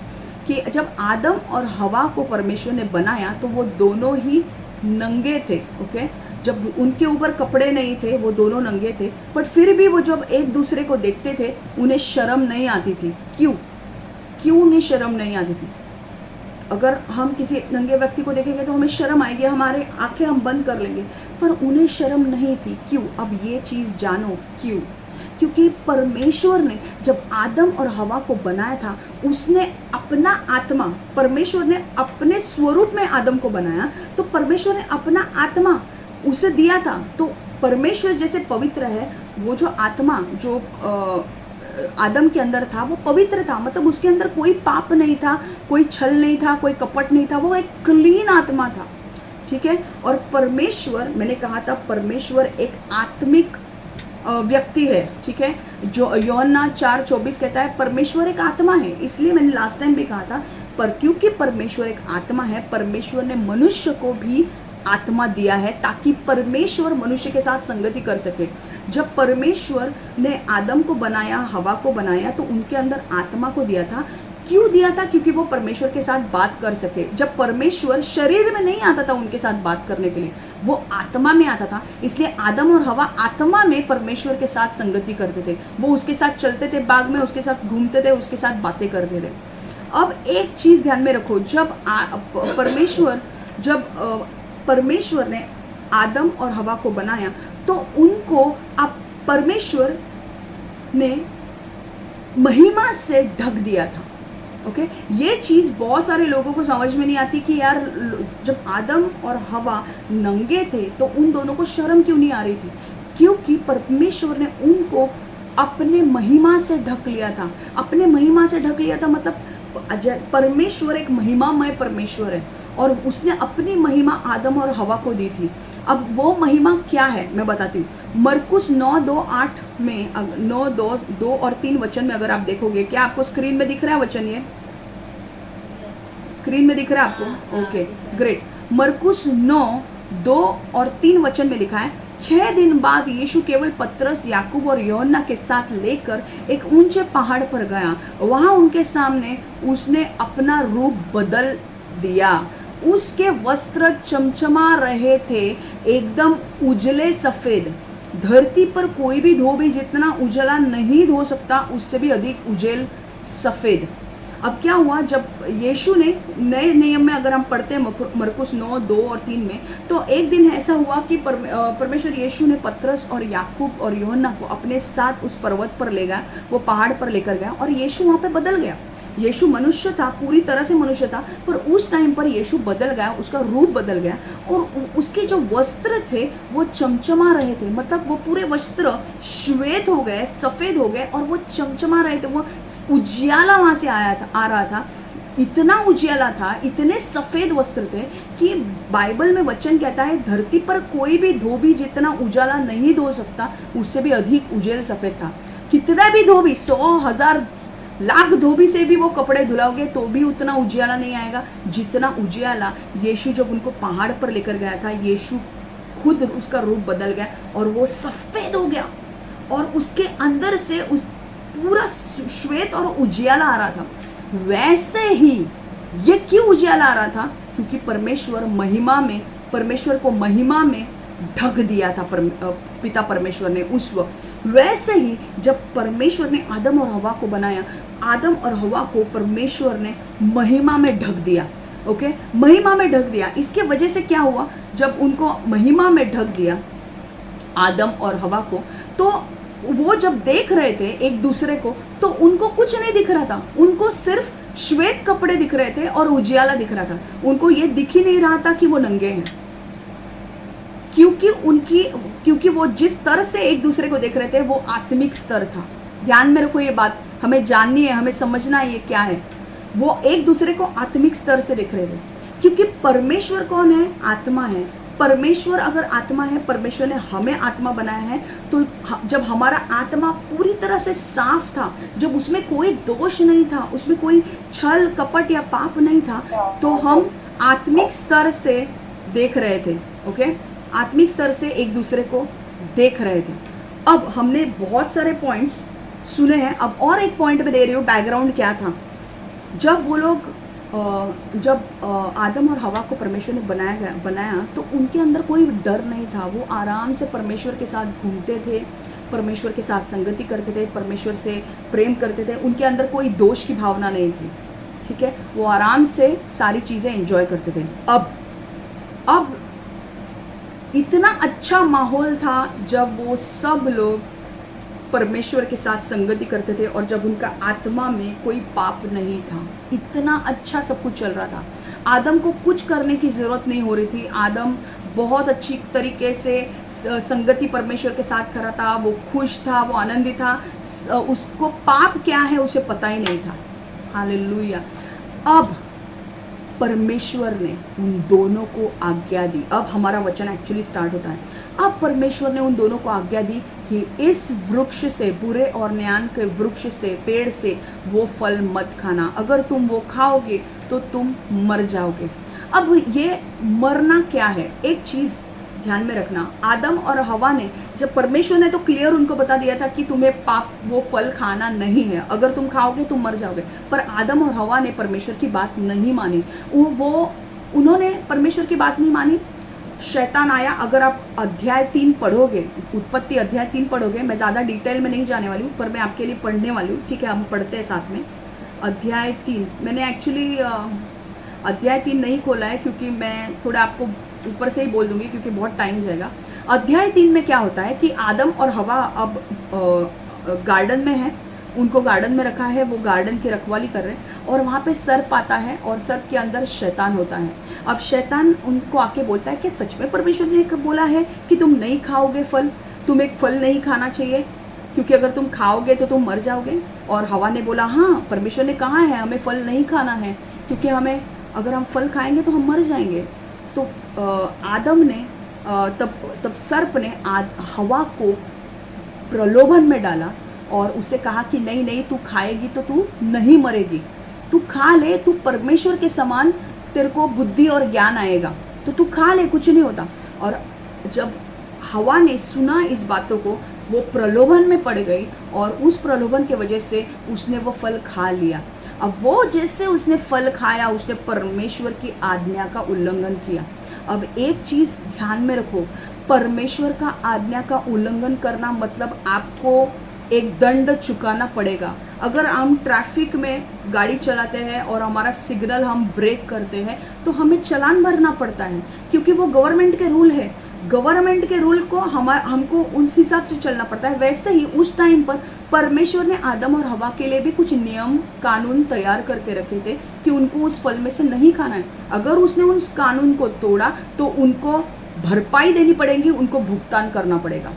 कि जब आदम और हवा को परमेश्वर ने बनाया तो वो दोनों ही नंगे थे, ओके। जब उनके ऊपर कपड़े नहीं थे, वो दोनों नंगे थे, बट फिर भी वो जब एक दूसरे को देखते थे उन्हें शर्म नहीं आती थी। क्यों? क्यों उन्हें शर्म नहीं आती थी? अगर हम किसी नंगे व्यक्ति को देखेंगे तो हमें शर्म आएगी, हमारे आंखें हम बंद कर लेंगे, पर उन्हें शर्म नहीं थी। क्यों? अब ये चीज जानो क्यों। क्योंकि परमेश्वर ने जब आदम और हवा को बनाया था, उसने अपना आत्मा, परमेश्वर ने अपने स्वरूप में आदम को बनाया, तो परमेश्वर ने अपना आत्मा उसे दिया था। तो परमेश्वर जैसे पवित्र है, वो जो आत्मा जो आदम के अंदर था वो पवित्र था, मतलब उसके अंदर कोई पाप नहीं था, कोई छल नहीं था, कोई कपट नहीं था, वो एक क्लीन आत्मा था। ठीक है। और परमेश्वर, मैंने कहा था परमेश्वर एक आत्मिक व्यक्ति है। ठीक है। जो यूहन्ना 4:24 कहता है परमेश्वर एक आत्मा है। इसलिए मैंने लास्ट टाइम भी कहा था, पर क्योंकि परमेश्वर एक आत्मा है, परमेश्वर ने मनुष्य को भी आत्मा दिया है ताकि परमेश्वर मनुष्य के साथ संगति कर सके। जब परमेश्वर ने आदम को बनाया, हवा को बनाया, तो उनके अंदर आत्मा को दिया था। क्यों दिया था? क्योंकि वो परमेश्वर के साथ बात कर सके। जब परमेश्वर शरीर में नहीं आता था उनके साथ बात करने के लिए, वो आत्मा में आता था, इसलिए आदम और हवा आत्मा में परमेश्वर के साथ संगति करते थे। वो उसके साथ चलते थे बाग में, उसके साथ घूमते थे, उसके साथ बातें करते थे। अब एक चीज ध्यान में रखो, जब परमेश्वर ने आदम और हवा को बनाया तो उनको अब परमेश्वर ने महिमा से ढक दिया था। ओके। ये चीज बहुत सारे लोगों को समझ में नहीं आती कि यार जब आदम और हवा नंगे थे तो उन दोनों को शर्म क्यों नहीं आ रही थी? क्योंकि परमेश्वर ने उनको अपने महिमा से ढक लिया था। अपने महिमा से ढक लिया था मतलब परमेश्वर एक महिमामय परमेश्वर है और उसने अपनी महिमा आदम और हवा को दी थी। अब वो महिमा क्या है मैं बताती हूँ। मरकुस 9:2-8 में 9:2 और 3 वचन में अगर आप देखोगे, क्या आपको स्क्रीन में दिख रहा है वचन? ये स्क्रीन में दिख रहा है आपको? Okay, great. मरकुस 9:2 और 3 वचन में लिखा है, 6 दिन बाद यीशु केवल पतरस, याकूब और यूहन्ना के साथ लेकर एक ऊंचे पहाड़ पर गया। वहां उनके सामने उसने अपना रूप बदल दिया। उसके वस्त्र चमचमा रहे थे, एकदम उजले सफेद। धरती पर कोई भी धोबी जितना उजला नहीं धो सकता, उससे भी अधिक उजल सफेद। अब क्या हुआ, जब यीशु ने नए नियम में अगर हम पढ़ते हैं मरकुस 9:2 और 3 में, तो एक दिन ऐसा हुआ कि परमेश्वर यीशु ने पतरस और याकूब और यूहन्ना को अपने साथ उस पर्वत पर ले गया, वो पहाड़ पर लेकर गया और यीशु वहां पे बदल गया। यीशु मनुष्य था, पूरी तरह से मनुष्य था, पर उस टाइम पर यीशु बदल गया, उसका रूप बदल गया और उसके जो वस्त्र थे वो चमचमा रहे थे। मतलब वो पूरे वस्त्र श्वेत हो गए, सफेद हो गए और वो चमचमा रहे थे। वो उजियाला वहां से आ रहा था। इतना उजियाला था, इतने सफेद वस्त्र थे कि बाइबल में वचन कहता है धरती पर कोई भी धोबी जितना उजाला नहीं धो सकता, उससे भी अधिक उजल सफेद था। कितना भी धोबी, 100, 1000, लाख धोबी से भी वो कपड़े धुलाओगे तो भी उतना उजियाला नहीं आएगा जितना उजियाला यीशु जब उनको पहाड़ पर लेकर गया था। यीशु खुद उसका रूप बदल गया और वो सफेद हो गया और उसके अंदर से उस पूरा श्वेत और उजियाला आ रहा था। वैसे ही ये क्यों उजियाला आ रहा था? क्योंकि परमेश्वर को महिमा में ढक दिया था पिता परमेश्वर ने उस वक्त। वैसे ही जब परमेश्वर ने आदम और हवा को बनाया, आदम और हवा को परमेश्वर ने महिमा में ढक दिया। ओके, महिमा में ढक दिया। इसके वजह से क्या हुआ, जब उनको महिमा में ढक दिया आदम और हवा को, तो वो जब देख रहे थे एक दूसरे को तो उनको कुछ नहीं दिख रहा था। उनको सिर्फ श्वेत कपड़े दिख रहे थे और उजियाला दिख रहा था। उनको ये दिख ही नहीं रहा था कि वो नंगे हैं, क्योंकि वो जिस स्तर से एक दूसरे को देख रहे थे वो आत्मिक स्तर था। ध्यान में रखो, ये बात हमें जाननी है, हमें समझना है ये क्या है। वो एक दूसरे को आत्मिक स्तर से देख रहे थे, क्योंकि परमेश्वर कौन है? आत्मा है। परमेश्वर अगर आत्मा है, परमेश्वर ने हमें आत्मा बनाया है, तो जब हमारा आत्मा पूरी तरह से साफ था, जब उसमें कोई दोष नहीं था, उसमें कोई छल कपट या पाप नहीं था, तो हम आत्मिक स्तर से देख रहे थे। ओके, आत्मिक स्तर से एक दूसरे को देख रहे थे। अब हमने बहुत सारे पॉइंट्स सुने हैं, अब और एक पॉइंट में दे रही हूँ, बैकग्राउंड क्या था। जब वो लोग जब आदम और हवा को परमेश्वर ने बनाया तो उनके अंदर कोई डर नहीं था। वो आराम से परमेश्वर के साथ घूमते थे, परमेश्वर के साथ संगति करते थे, परमेश्वर से प्रेम करते थे। उनके अंदर कोई दोष की भावना नहीं थी, ठीक है। वो आराम से सारी चीज़ें एंजॉय करते थे। अब इतना अच्छा माहौल था जब वो सब लोग परमेश्वर के साथ संगति करते थे और जब उनका आत्मा में कोई पाप नहीं था। इतना अच्छा सब कुछ चल रहा था। आदम को कुछ करने की ज़रूरत नहीं हो रही थी। आदम बहुत अच्छी तरीके से संगति परमेश्वर के साथ करा था। वो खुश था, वो आनंदित था। उसको पाप क्या है उसे पता ही नहीं था। हालेलुया। अब परमेश्वर ने उन दोनों को आज्ञा दी। अब हमारा वचन एक्चुअली स्टार्ट होता है। अब परमेश्वर ने उन दोनों को आज्ञा दी कि इस वृक्ष से, बुरे और ज्ञान के वृक्ष से, पेड़ से वो फल मत खाना। अगर तुम वो खाओगे तो तुम मर जाओगे। अब ये मरना क्या है, एक चीज ध्यान में रखना। आदम और हवा ने, जब परमेश्वर ने तो क्लियर उनको बता दिया था कि तुम्हें पाप वो फल खाना नहीं है, अगर तुम खाओगे तुम मर जाओगे। पर आदम और हवा ने परमेश्वर की बात नहीं मानी। उन्होंने परमेश्वर की बात नहीं मानी। शैतान आया। अगर आप अध्याय 3 पढ़ोगे, उत्पत्ति अध्याय 3 पढ़ोगे, मैं ज़्यादा डिटेल में नहीं जाने वाली हूँ, पर मैं आपके लिए पढ़ने वाली हूँ, ठीक है। हम पढ़ते हैं साथ में। अध्याय 3 मैंने एक्चुअली अध्याय 3 नहीं खोला है क्योंकि मैं थोड़ा आपको ऊपर से ही बोल दूंगी क्योंकि बहुत टाइम जाएगा। अध्याय 3 में क्या होता है कि आदम और हवा अब गार्डन में है। उनको गार्डन में रखा है, वो गार्डन की रखवाली कर रहे हैं और वहाँ पे सर्प आता है और सर्प के अंदर शैतान होता है। अब शैतान उनको आके बोलता है कि सच में परमेश्वर ने बोला है कि तुम नहीं खाओगे फल, तुम एक फल नहीं खाना चाहिए क्योंकि अगर तुम खाओगे तो तुम मर जाओगे। और हवा ने बोला हाँ, परमेश्वर ने कहा है हमें फल नहीं खाना है क्योंकि हमें, अगर हम फल खाएंगे तो हम मर जाएंगे। तो आदम ने तब सर्प ने हवा को प्रलोभन में डाला और उसे कहा कि नहीं नहीं, तू खाएगी तो तू नहीं मरेगी, तू खा ले, तू परमेश्वर के समान, तेरे को बुद्धि और ज्ञान आएगा, तो तू खा ले, कुछ नहीं होता। और जब हवा ने सुना इस बातों को, वो प्रलोभन में पड़ गई और उस प्रलोभन के वजह से उसने वो फल खा लिया। अब वो जैसे उसने फल खाया, उसने परमेश्वर की आज्ञा का उल्लंघन किया। अब एक चीज ध्यान में रखो, परमेश्वर का आज्ञा का उल्लंघन करना मतलब आपको एक दंड चुकाना पड़ेगा। अगर हम ट्रैफिक में गाड़ी चलाते हैं और हमारा सिग्नल हम ब्रेक करते हैं तो हमें चालान भरना पड़ता है क्योंकि वो गवर्नमेंट के रूल है। गवर्नमेंट के रूल को हमको उस हिसाब से चलना पड़ता है। वैसे ही उस टाइम पर परमेश्वर ने आदम और हवा के लिए भी कुछ नियम कानून तैयार करके रखे थे कि उनको उस फल में से नहीं खाना है। अगर उसने उस कानून को तोड़ा तो उनको भरपाई देनी पड़ेगी, उनको भुगतान करना पड़ेगा।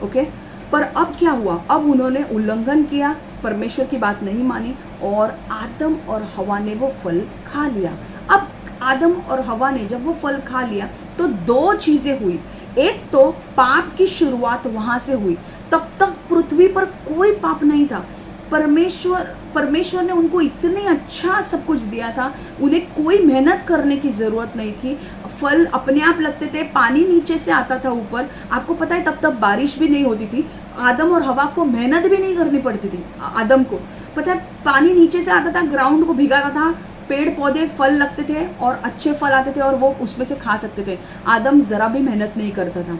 ओके, पर अब क्या हुआ, अब उन्होंने उल्लंघन किया, परमेश्वर की बात नहीं मानी और आदम और हवा ने वो फल खा लिया। अब आदम और हवा ने जब वो फल खा लिया तो दो चीजें हुई। एक तो पाप की शुरुआत वहां से हुई। तब तक पृथ्वी पर कोई पाप नहीं था। परमेश्वर ने उनको इतने अच्छा सब कुछ दिया था, उन्हें कोई मेहनत करने की जरूरत नहीं थी। फल अपने आप लगते थे, पानी नीचे से आता था ऊपर। आपको पता है तब बारिश भी नहीं होती थी। आदम और हवा को मेहनत भी नहीं करनी पड़ती थी। आदम को पता है पानी नीचे से आता था, ग्राउंड को भिगाता था, पेड़ पौधे फल लगते थे और अच्छे फल आते थे और वो उसमें से खा सकते थे। आदम जरा भी मेहनत नहीं करता था।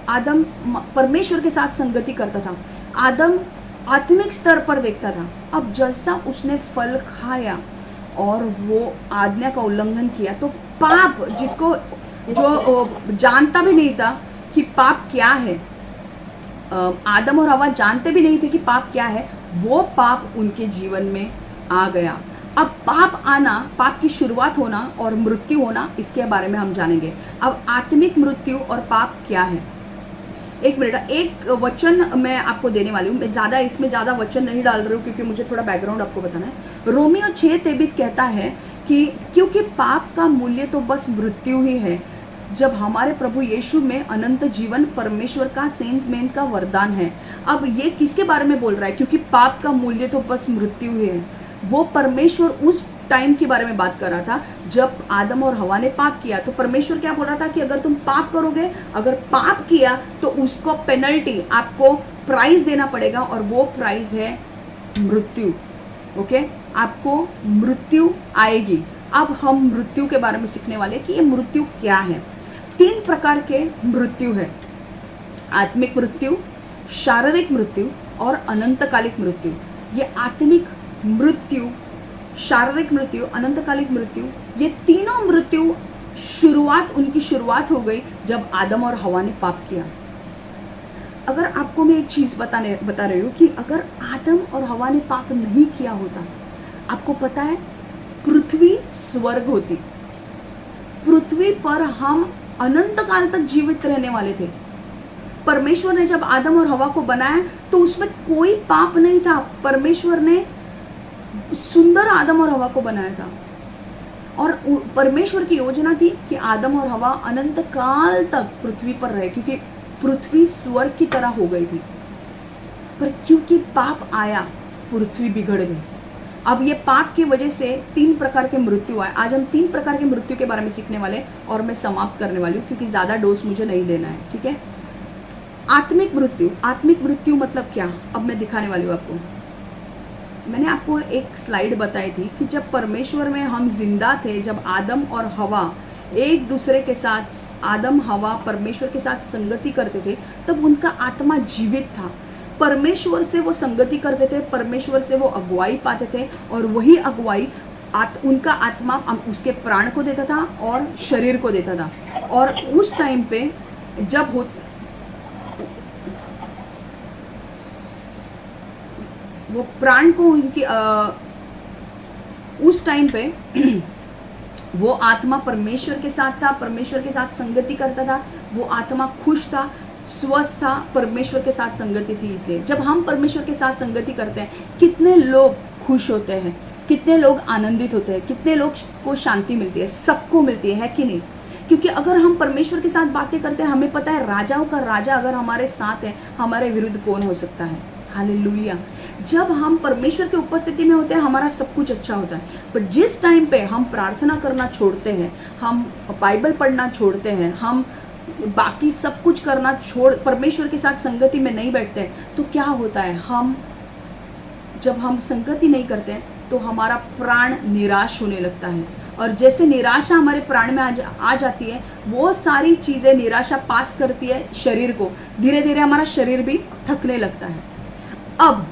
आदम परमेश्वर के साथ संगति करता था। आदम आत्मिक स्तर पर देखता था। अब जैसा उसने फल खाया और वो आज्ञा का उल्लंघन किया तो पाप, जिसको जो जानता भी नहीं था कि पाप क्या है, आदम और हवा जानते भी नहीं थे कि पाप क्या है, वो पाप उनके जीवन में आ गया। अब पाप आना, पाप की शुरुआत होना और मृत्यु होना, इसके बारे में हम जानेंगे। अब आत्मिक मृत्यु और पाप क्या है। एक मिनट, एक वचन मैं आपको देने वाली हूँ। मैं इसमें ज़्यादा वचन नहीं डाल रही हूँ क्योंकि मुझे थोड़ा बैकग्राउंड आपको बताना है। रोमियो 6:23 कहता है कि क्योंकि पाप का मूल्य तो बस मृत्यु ही है, जब हमारे प्रभु यीशु में अनंत जीवन परमेश्वर का सेंट मेन का वरदान है। अब ये किसके बारे में बोल रहा है? क्योंकि पाप का मूल्य तो बस मृत्यु ही है। वो परमेश्वर उस टाइम के बारे में बात कर रहा था जब आदम और हवा ने पाप किया। तो परमेश्वर क्या बोल रहा था कि अगर तुम पाप करोगे, अगर पाप किया तो उसको पेनल्टी, आपको प्राइस देना पड़ेगा और वो प्राइस है मृत्यु। ओके, आपको मृत्यु आएगी। अब हम मृत्यु के बारे में सीखने वाले कि ये मृत्यु क्या है। 3 प्रकार के मृत्यु है, आत्मिक मृत्यु, शारीरिक मृत्यु और अनंतकालिक मृत्यु। ये आत्मिक मृत्यु, शारीरिक मृत्यु, अनंतकालिक मृत्यु, ये तीनों मृत्यु उनकी शुरुआत हो गई जब आदम और हवा ने पाप किया। अगर आपको मैं एक चीज बता रही हूँ कि अगर आदम और हवा ने पाप नहीं किया होता, आपको पता है पृथ्वी स्वर्ग होती, पृथ्वी पर हम अनंत काल तक जीवित रहने वाले थे। परमेश्वर ने जब आदम और हवा को बनाया तो उसमें कोई पाप नहीं था। परमेश्वर ने सुंदर आदम और हवा को बनाया था और परमेश्वर की योजना थी कि आदम और हवा अनंत काल तक पृथ्वी पर रहे, क्योंकि पृथ्वी स्वर्ग की तरह हो गई थी। पर क्योंकि पाप आया, पृथ्वी बिगड़ गई। अब ये पाप की वजह से 3 प्रकार के मृत्यु आए। आज हम 3 प्रकार के मृत्यु के बारे में सीखने वाले और मैं समाप्त करने वाली हूँ, क्योंकि ज्यादा डोज मुझे नहीं देना है, ठीक है। आत्मिक मृत्यु, आत्मिक मृत्यु मतलब क्या, अब मैं दिखाने वाली हूँ आपको। मैंने आपको एक स्लाइड बताई थी कि जब परमेश्वर में हम जिंदा थे, जब आदम और हवा एक दूसरे के साथ, आदम हवा परमेश्वर के साथ संगति करते थे, तब उनका आत्मा जीवित था। परमेश्वर से वो संगति करते थे, परमेश्वर से वो अगुवाई पाते थे और वही अगुवाई उनका आत्मा उसके प्राण को देता था और शरीर को देता था। और उस टाइम पे जब वो प्राण को उनकी उस टाइम पे वो आत्मा परमेश्वर के साथ था, परमेश्वर के साथ संगति करता था, वो आत्मा खुश था, स्वस्थ था, परमेश्वर के साथ संगति थी। इसलिए जब हम परमेश्वर के साथ संगति करते हैं, कितने लोग खुश होते हैं, कितने लोग आनंदित होते हैं, कितने लोग को शांति मिलती है, सबको मिलती है कि नहीं। क्योंकि अगर हम परमेश्वर के साथ बातें करते हैं, हमें पता है राजाओं का राजा अगर हमारे साथ है, हमारे विरुद्ध कौन हो सकता है। हालेलुया। जब हम परमेश्वर की उपस्थिति में होते हैं, हमारा सब कुछ अच्छा होता है। पर जिस टाइम पे हम प्रार्थना करना छोड़ते हैं, हम बाइबल पढ़ना छोड़ते हैं, हम बाकी सब कुछ करना छोड़ परमेश्वर के साथ संगति में नहीं बैठते हैं, तो क्या होता है, जब हम संगति नहीं करते हैं तो हमारा प्राण निराश होने लगता है। और जैसे निराशा हमारे प्राण में आ जाती है, वो सारी चीजें निराशा पास करती है शरीर को, धीरे धीरे हमारा शरीर भी थकने लगता है। अब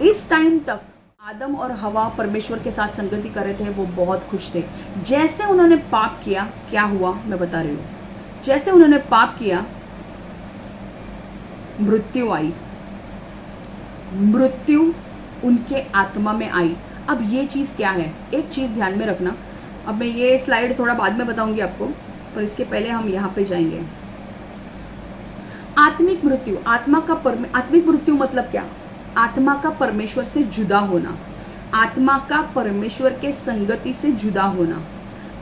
इस टाइम तक आदम और हवा परमेश्वर के साथ संगति कर रहे थे, वो बहुत खुश थे। जैसे उन्होंने पाप किया, क्या हुआ मैं बता रही हूँ। जैसे उन्होंने पाप किया, मृत्यु आई, मृत्यु उनके आत्मा में आई। अब ये चीज क्या है, एक चीज ध्यान में रखना। अब मैं ये स्लाइड थोड़ा बाद में बताऊंगी आपको, पर इसके पहले हम यहाँ पे जाएंगे। आत्मिक मृत्यु, आत्मिक मृत्यु मतलब क्या, आत्मा का परमेश्वर से जुदा होना, आत्मा का परमेश्वर के संगति से जुदा होना,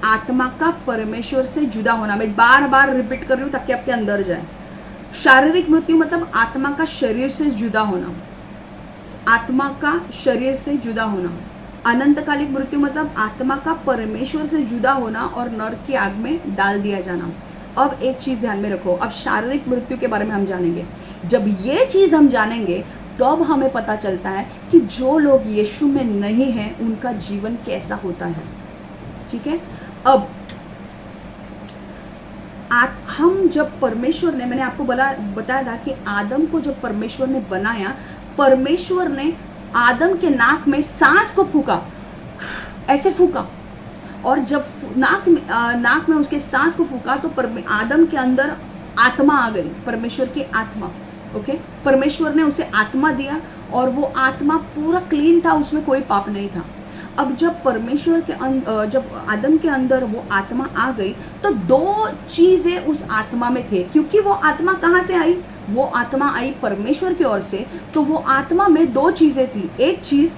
आत्मा का परमेश्वर से जुदा होना। मैं बार बार रिपीट कर रही हूँ ताकि आपके अंदर जाए। शारीरिक मृत्यु मतलब आत्मा का शरीर से जुदा होना, आत्मा का शरीर से जुदा होना। अनंतकालिक मृत्यु मतलब आत्मा का परमेश्वर से जुदा होना और नरक की आग में डाल दिया जाना। अब एक चीज ध्यान में रखो, अब शारीरिक मृत्यु के बारे में हम जानेंगे। जब ये चीज हम जानेंगे तब हमें पता चलता है कि जो लोग यीशु में नहीं हैं उनका जीवन कैसा होता है, ठीक है। अब हम जब परमेश्वर ने, मैंने आपको बताया था कि आदम को जब परमेश्वर ने बनाया, परमेश्वर ने आदम के नाक में सांस को फूका, ऐसे फूका, और जब नाक में उसके सांस को फूका तो आदम के अंदर आत्मा आ गई, परमेश्वर की आत्मा। ओके, परमेश्वर ने उसे आत्मा दिया और वो आत्मा पूरा क्लीन था, उसमें कोई पाप नहीं था। अब जब जब आदम के अंदर वो आत्मा आ गई तो 2 चीजें उस आत्मा में थे, क्योंकि वो आत्मा कहाँ से आई, वो आत्मा आई परमेश्वर की ओर से। तो वो आत्मा में 2 चीजें थी। एक चीज,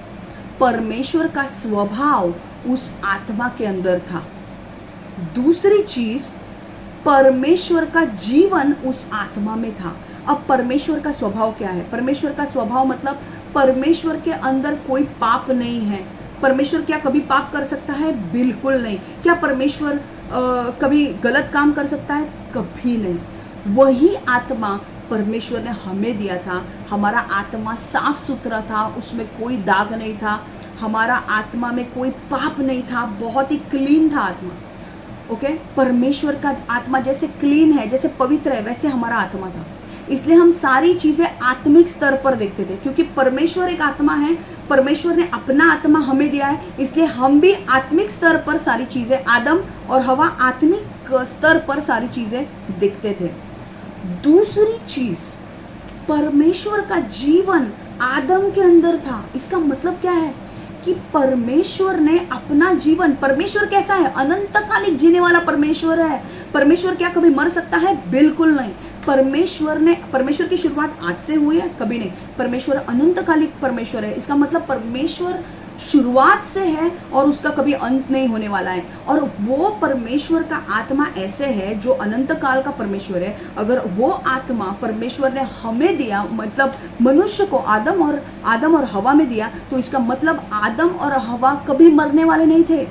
परमेश्वर का स्वभाव उस आत्मा के अंदर था। दूसरी चीज, परमेश्वर का जीवन उस आत्मा में था। अब परमेश्वर का स्वभाव क्या है, परमेश्वर का स्वभाव मतलब परमेश्वर के अंदर कोई पाप नहीं है। परमेश्वर क्या कभी पाप कर सकता है, बिल्कुल नहीं। क्या परमेश्वर कभी गलत काम कर सकता है, कभी नहीं। वही आत्मा परमेश्वर ने हमें दिया था, हमारा आत्मा साफ सुथरा था, उसमें कोई दाग नहीं था, हमारा आत्मा में कोई पाप नहीं था, बहुत ही क्लीन था आत्मा। ओके, परमेश्वर का आत्मा जैसे क्लीन है, जैसे पवित्र है, वैसे हमारा आत्मा था। इसलिए हम सारी चीजें आत्मिक स्तर पर देखते थे, क्योंकि परमेश्वर एक आत्मा है, परमेश्वर ने अपना आत्मा हमें दिया है, इसलिए हम भी आत्मिक स्तर पर सारी चीजें, आदम और हवा आत्मिक स्तर पर सारी चीजें देखते थे। दूसरी चीज, परमेश्वर का जीवन आदम के अंदर था। इसका मतलब क्या है कि परमेश्वर ने अपना जीवन, परमेश्वर कैसा है? अनंतकालिक जीने वाला परमेश्वर है। परमेश्वर क्या कभी मर सकता है? बिल्कुल नहीं। परमेश्वर की शुरुआत आज से हुई है? कभी नहीं। परमेश्वर अनंतकालिक परमेश्वर है। इसका मतलब परमेश्वर शुरुआत से है और उसका कभी अंत नहीं होने वाला है। और वो परमेश्वर का आत्मा ऐसे है जो अनंत काल का परमेश्वर है। अगर वो आत्मा परमेश्वर ने हमें दिया, मतलब मनुष्य को आदम और हवा में दिया, तो इसका मतलब आदम और हवा कभी मरने वाले नहीं थे,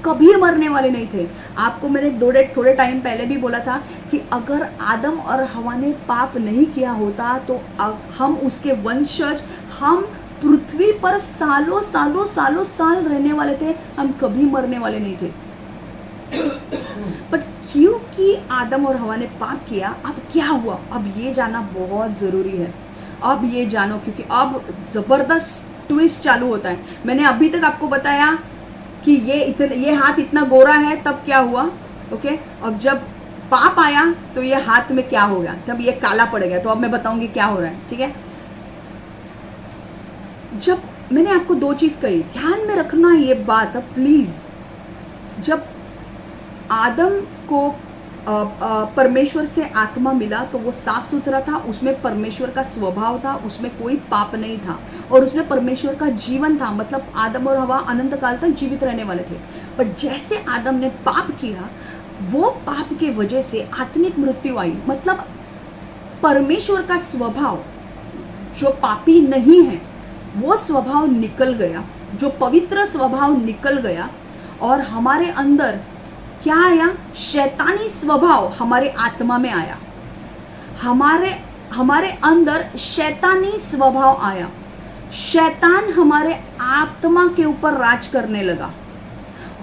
कभी मरने वाले नहीं थे। आपको मैंने थोड़े टाइम पहले भी बोला था कि अगर आदम और हवा ने पाप नहीं किया होता तो हम उसके वंशज, हम पृथ्वी पर सालों साल रहने वाले थे, हम कभी मरने वाले नहीं थे। बट क्योंकि आदम और हवा ने पाप किया, अब क्या हुआ? अब ये जानना बहुत जरूरी है। अब ये जानो, क्योंकि अब जबरदस्त ट्विस्ट चालू होता है। मैंने अभी तक आपको बताया कि ये हाथ इतना गोरा है, तब क्या हुआ? ओके, अब जब पाप आया तो ये हाथ में क्या हो गया? तब ये काला पड़ गया। तो अब मैं बताऊंगी क्या हो रहा है, ठीक है? जब मैंने आपको दो चीज कही, ध्यान में रखना ये बात प्लीज। जब आदम को परमेश्वर से आत्मा मिला तो वो साफ सुथरा था, उसमें परमेश्वर का स्वभाव था, उसमें कोई पाप नहीं था और उसमें परमेश्वर का जीवन था। मतलब आदम और हवा अनंत काल तक जीवित रहने वाले थे। पर जैसे आदम ने पाप किया, वो पाप के वजह से आत्मिक मृत्यु आई। मतलब परमेश्वर का स्वभाव जो पापी नहीं है वो स्वभाव निकल गया, जो पवित्र स्वभाव निकल गया और हमारे अंदर क्या आया? शैतानी स्वभाव हमारे आत्मा में आया। हमारे अंदर शैतानी स्वभाव आया। शैतान हमारे आत्मा के ऊपर राज करने लगा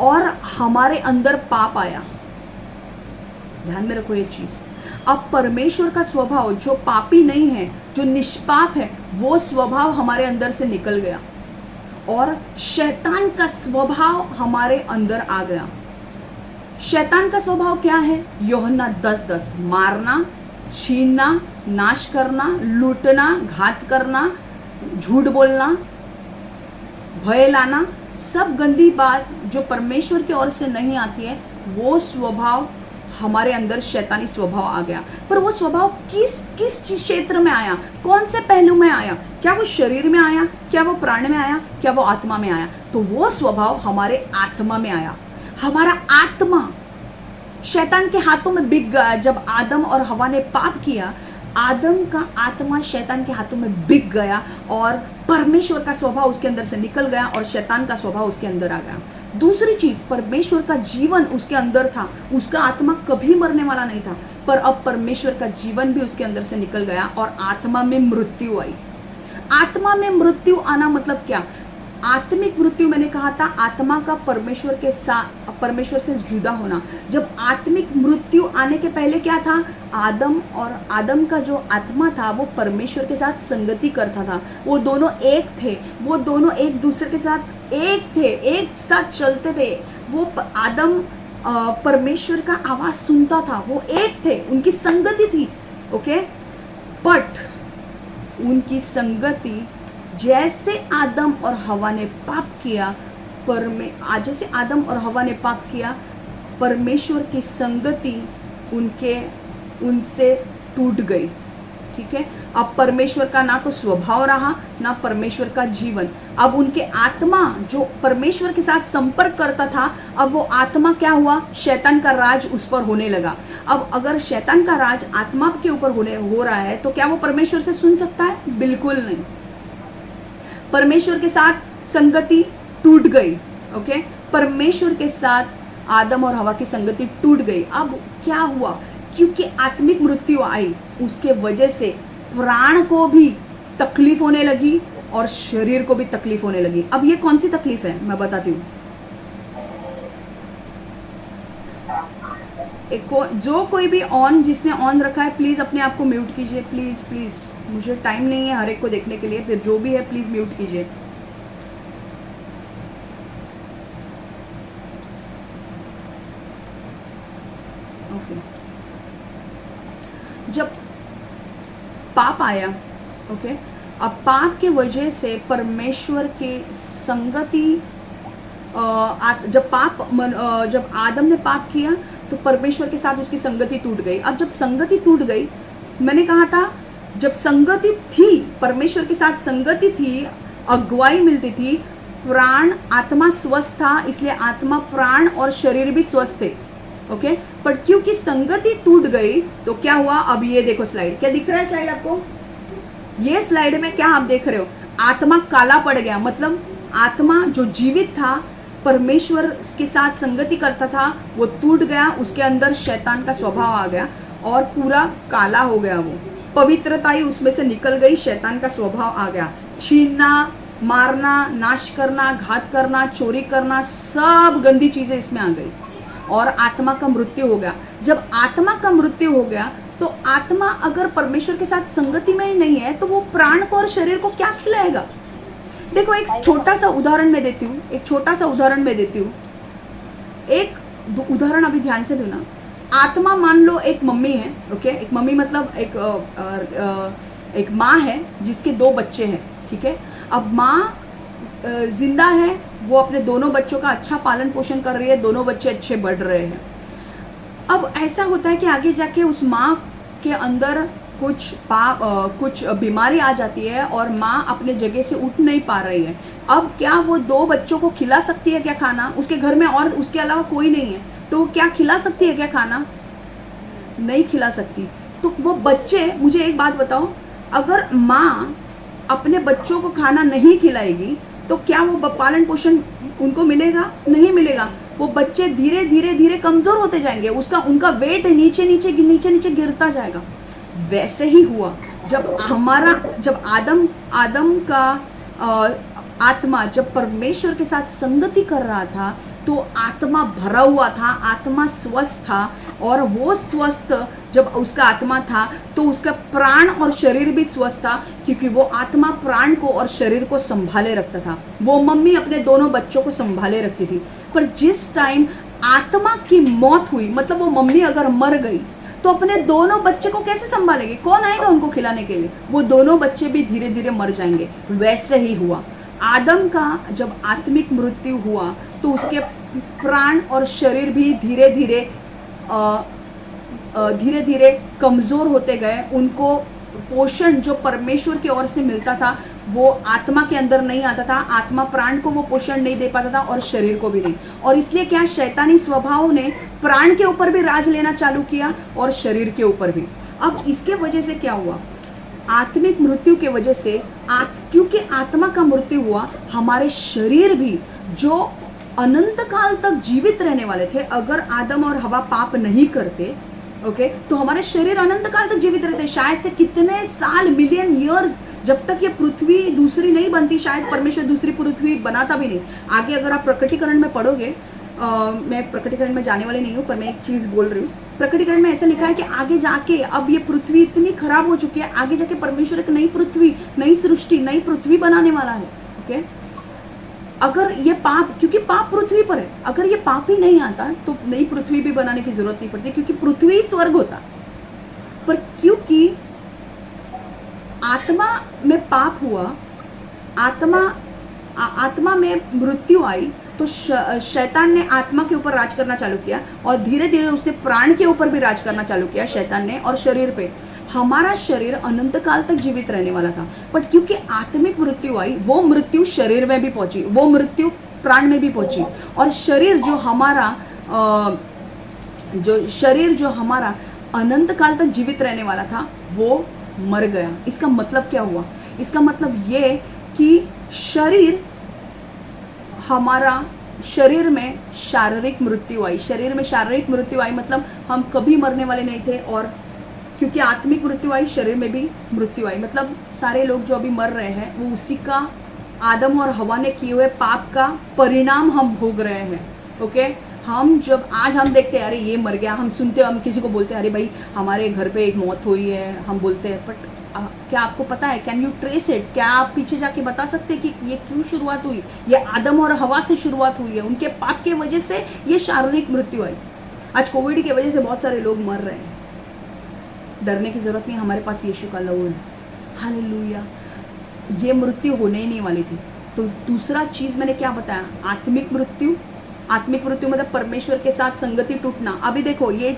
और हमारे अंदर पाप आया। ध्यान में रखो ये चीज। अब परमेश्वर का स्वभाव जो पापी नहीं है, जो निष्पाप है, वो स्वभाव हमारे अंदर से निकल गया और शैतान का स्वभाव हमारे अंदर आ गया। शैतान का स्वभाव क्या है? यूहन्ना 10:10, मारना, छीनना, नाश करना, लूटना, घात करना, झूठ बोलना, भय लाना, सब गंदी बात जो परमेश्वर की ओर से नहीं आती है, वो स्वभाव हमारे अंदर शैतानी स्वभाव आ गया। पर वो स्वभाव किस क्षेत्र में आया? कौन से पहलू में आया? क्या वो शरीर में आया? क्या वो प्राण में आया? क्या वो आत्मा में आया? तो वो स्वभाव हमारे आत्मा में आया। हमारा आत्मा शैतान के हाथों में बिक गया। जब आदम और हवा ने पाप किया, आदम का आत्मा शैतान के हाथों में बिक गया और परमेश्वर का स्वभाव उसके अंदर से निकल गया और शैतान का स्वभाव उसके अंदर आ गया। दूसरी चीज, परमेश्वर का जीवन उसके अंदर था, उसका आत्मा कभी मरने वाला नहीं था, पर अब परमेश्वर का जीवन भी उसके अंदर से निकल गया और आत्मा में मृत्यु आई। आत्मा में मृत्यु आना मतलब क्या? आत्मिक मृत्यु मैंने कहा था आत्मा का परमेश्वर से जुदा होना। जब आत्मिक मृत्यु आने के पहले क्या था? आदम का जो आत्मा था वो परमेश्वर के साथ संगति करता था। वो दोनों एक थे, वो दोनों एक दूसरे के साथ एक थे, एक साथ चलते थे। वो आदम परमेश्वर का आवाज सुनता था, वो एक थे, उनकी संगति थी। ओके, बट उनकी संगति जैसे आदम और हवा ने पाप किया, जैसे आदम और हवा ने पाप किया, परमेश्वर की संगति उनसे टूट गई। ठीक है, अब परमेश्वर का ना तो स्वभाव रहा, ना परमेश्वर का जीवन। अब उनके आत्मा जो परमेश्वर के साथ संपर्क करता था, अब वो आत्मा क्या हुआ? शैतान का राज उस पर होने लगा। अब अगर शैतान का राज आत्मा के ऊपर हो रहा है तो क्या वो परमेश्वर से सुन सकता है? बिल्कुल नहीं। परमेश्वर के साथ संगति टूट गई। ओके, परमेश्वर के साथ आदम और हवा की संगति टूट गई। अब क्या हुआ? क्योंकि आत्मिक मृत्यु आई, उसके वजह से प्राण को भी तकलीफ होने लगी और शरीर को भी तकलीफ होने लगी। अब ये कौन सी तकलीफ है मैं बताती हूँ। जो कोई भी ऑन, जिसने ऑन रखा है प्लीज अपने आप को म्यूट कीजिए, प्लीज प्लीज, मुझे टाइम नहीं है हर एक को देखने के लिए, फिर जो भी है प्लीज म्यूट कीजिए। ओके, जब पाप आया, ओके, अब पाप के वजह से परमेश्वर के संगति, जब आदम ने पाप किया तो परमेश्वर के साथ उसकी संगति टूट गई। अब जब संगति टूट गई, मैंने कहा था जब संगति थी, परमेश्वर के साथ संगति थी, अगुवाई मिलती थी, प्राण आत्मा स्वस्थ था, इसलिए आत्मा प्राण और शरीर भी स्वस्थ थे। ओके, पर क्योंकि संगति टूट गई तो क्या हुआ। अब ये देखो स्लाइड, क्या दिख रहा है स्लाइड आपको? ये स्लाइड में क्या आप देख रहे हो, आत्मा काला पड़ गया, मतलब आत्मा जो जीवित था, परमेश्वर के साथ संगति करता था, वो टूट गया, उसके अंदर शैतान का स्वभाव आ गया और पूरा काला हो गया। वो पवित्रता ही उसमें से निकल गई, शैतान का स्वभाव आ गया। छीनना, मारना, नाश करना, घात करना, चोरी करना, सब गंदी चीजें इसमें आ गई और आत्मा का मृत्यु हो गया। जब आत्मा का मृत्यु हो गया तो आत्मा अगर परमेश्वर के साथ संगति में ही नहीं है तो वो प्राण को और शरीर को क्या खिलाएगा। देखो एक छोटा सा उदाहरण मैं देती हूँ, एक उदाहरण अभी ध्यान से लेना। आत्मा मान लो एक मम्मी है, ओके, एक मम्मी मतलब एक माँ है जिसके 2 बच्चे हैं, ठीक है। अब माँ जिंदा है, वो अपने दोनों बच्चों का अच्छा पालन पोषण कर रही है, दोनों बच्चे अच्छे बढ़ रहे हैं। अब ऐसा होता है कि आगे जाके उस माँ के अंदर कुछ बीमारी आ जाती है और माँ अपने जगह से उठ नहीं पा रही है। अब क्या वो 2 बच्चों को खिला सकती है क्या खाना? उसके घर में और उसके अलावा कोई नहीं है, तो क्या खिला सकती है क्या खाना? नहीं खिला सकती। तो वो बच्चे, मुझे एक बात बताओ, अगर माँ अपने बच्चों को खाना नहीं खिलाएगी तो क्या वो पालन पोषण उनको मिलेगा? नहीं मिलेगा। वो बच्चे धीरे धीरे धीरे कमजोर होते जाएंगे, उनका वेट नीचे नीचे गिरता जाएगा। वैसे ही हुआ जब आदम का आत्मा जब परमेश्वर के साथ संगति कर रहा था तो आत्मा भरा हुआ था, आत्मा स्वस्थ था, और वो स्वस्थ जब उसका आत्मा था तो उसका प्राण और शरीर भी स्वस्थ था, क्योंकि वो आत्मा प्राण को और शरीर को संभाले रखता था। वो मम्मी अपने दोनों बच्चों को संभाले रखती थी। पर जिस टाइम आत्मा की मौत हुई, मतलब वो मम्मी अगर मर गई तो अपने दोनों बच्चे को कैसे संभालेगी? कौन आएगा उनको खिलाने के लिए? वो दोनों बच्चे भी धीरे धीरे मर जाएंगे। वैसे ही हुआ आदम का, जब आत्मिक मृत्यु हुआ तो उसके प्राण और शरीर भी धीरे धीरे कमजोर होते गए। उनको पोषण जो परमेश्वर की ओर से मिलता था वो आत्मा के अंदर नहीं आता था, आत्मा प्राण को वो पोषण नहीं दे पाता था और शरीर को भी नहीं। और इसलिए क्या, शैतानी स्वभाव ने प्राण के ऊपर भी राज लेना चालू किया और शरीर के ऊपर भी। अब इसके वजह से क्या हुआ, आत्मिक मृत्यु के वजह से क्योंकि आत्मा का मृत्यु हुआ, हमारे शरीर भी जो अनंत काल तक जीवित रहने वाले थे, अगर आदम और हवा पाप नहीं करते, ओके, तो हमारे शरीर अनंत काल तक जीवित रहते। शायद से कितने साल, मिलियन ईयर्स, जब तक ये पृथ्वी दूसरी नहीं बनती, शायद परमेश्वर दूसरी पृथ्वी बनाता भी नहीं। आगे अगर आप प्रकटीकरण में पढ़ोगे, मैं प्रकटीकरण में जाने वाली नहीं हूँ, पर मैं एक चीज बोल रही हूँ। प्रकटीकरण में ऐसा लिखा है कि आगे जाके, अब ये पृथ्वी इतनी खराब हो चुकी है, आगे जाके परमेश्वर एक नई पृथ्वी, नई सृष्टि, नई पृथ्वी बनाने वाला है। ओके, अगर ये पाप, क्योंकि पाप पृथ्वी पर है, अगर ये पाप ही नहीं आता तो नई पृथ्वी भी बनाने की जरूरत नहीं पड़ती, क्योंकि पृथ्वी ही स्वर्ग होता। पर क्योंकि आत्मा में पाप हुआ, आत्मा में मृत्यु आई, तो शैतान ने आत्मा के ऊपर राज करना चालू किया और धीरे धीरे उसने प्राण के ऊपर भी राज करना चालू किया शैतान ने, और शरीर पे। हमारा शरीर अनंत काल तक जीवित रहने वाला था, बट क्योंकि आत्मिक मृत्यु आई, वो मृत्यु शरीर में भी पहुंची, वो मृत्यु प्राण में भी पहुंची, और शरीर जो हमारा अनंत काल तक जीवित रहने वाला था वो मर गया। इसका मतलब क्या हुआ? इसका मतलब ये कि शरीर में शारीरिक मृत्यु आई। शरीर में शारीरिक मृत्यु आई मतलब हम कभी मरने वाले नहीं थे और क्योंकि आत्मिक मृत्यु आई, शरीर में भी मृत्यु आई। मतलब सारे लोग जो अभी मर रहे हैं वो उसी का, आदम और हवा ने किए हुए पाप का परिणाम हम भोग रहे हैं। ओके, हम जब आज हम देखते हैं अरे ये मर गया, हम सुनते, हम किसी को बोलते हैं अरे भाई हमारे घर पे एक मौत हुई है, हम बोलते हैं, बट क्या आपको पता है, कैन यू ट्रेस इट, क्या आप पीछे जाके बता सकते हैं कि ये क्यों शुरुआत हुई? ये आदम और हवा से शुरुआत हुई है, उनके पाप की वजह से ये शारीरिक मृत्यु आई। आज कोविड की वजह से बहुत सारे लोग मर रहे हैं, डरने की जरूरत नहीं, हमारे पास यीशु का लहू है, हालेलुया। ये मृत्यु होने ही नहीं वाली थी। तो दूसरा चीज मैंने क्या बताया, आत्मिक मृत्यु। आत्मिक मृत्यु मतलब परमेश्वर के साथ संगति टूटना। अभी देखो ये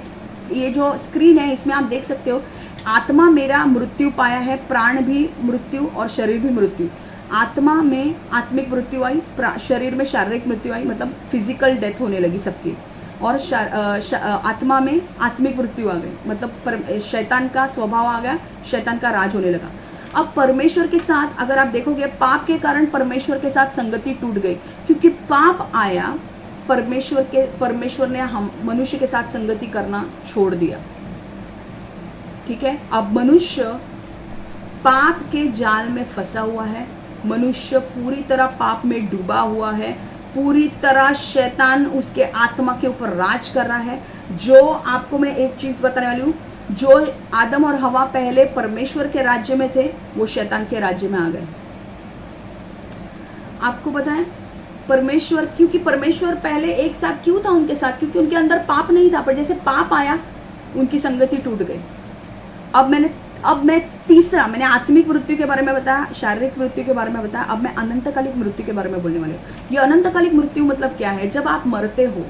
जो स्क्रीन है इसमें आप देख सकते हो, आत्मा मेरा मृत्यु पाया है, प्राण भी मृत्यु और शरीर भी मृत्यु। आत्मा में आत्मिक मृत्यु आई, शरीर में शारीरिक मृत्यु आई, मतलब फिजिकल डेथ होने लगी सबकी, और आत्मा में आत्मिक मृत्यु आ गई, मतलब शैतान का स्वभाव आ गया, शैतान का राज होने लगा। अब परमेश्वर के साथ अगर आप देखोगे, पाप के कारण परमेश्वर के साथ संगति टूट गई, क्योंकि पाप आया, परमेश्वर ने हम मनुष्य के साथ संगति करना छोड़ दिया। ठीक है, अब मनुष्य पाप के जाल में फंसा हुआ है, मनुष्य पूरी तरह पाप में डूबा हुआ है, पूरी तरह शैतान उसके आत्मा के ऊपर राज कर रहा है। जो आपको मैं एक चीज बताने वाली हूँ, जो आदम और हवा पहले परमेश्वर के राज्य में थे, वो शैतान के राज्य में आ गए। आपको पता है परमेश्वर, क्योंकि परमेश्वर पहले एक साथ क्यों था उनके साथ, क्योंकि उनके अंदर पाप नहीं था, पर जैसे पाप आया उनकी संगति टूट गई। अब मैं तीसरा, मैंने आत्मिक मृत्यु के बारे में बताया, शारीरिक मृत्यु के बारे में बताया, अब मैं अनंतकालिक मृत्यु के बारे में बोलने वाली हूँ। ये अनंतकालिक मृत्यु मतलब क्या है, जब आप मरते हो,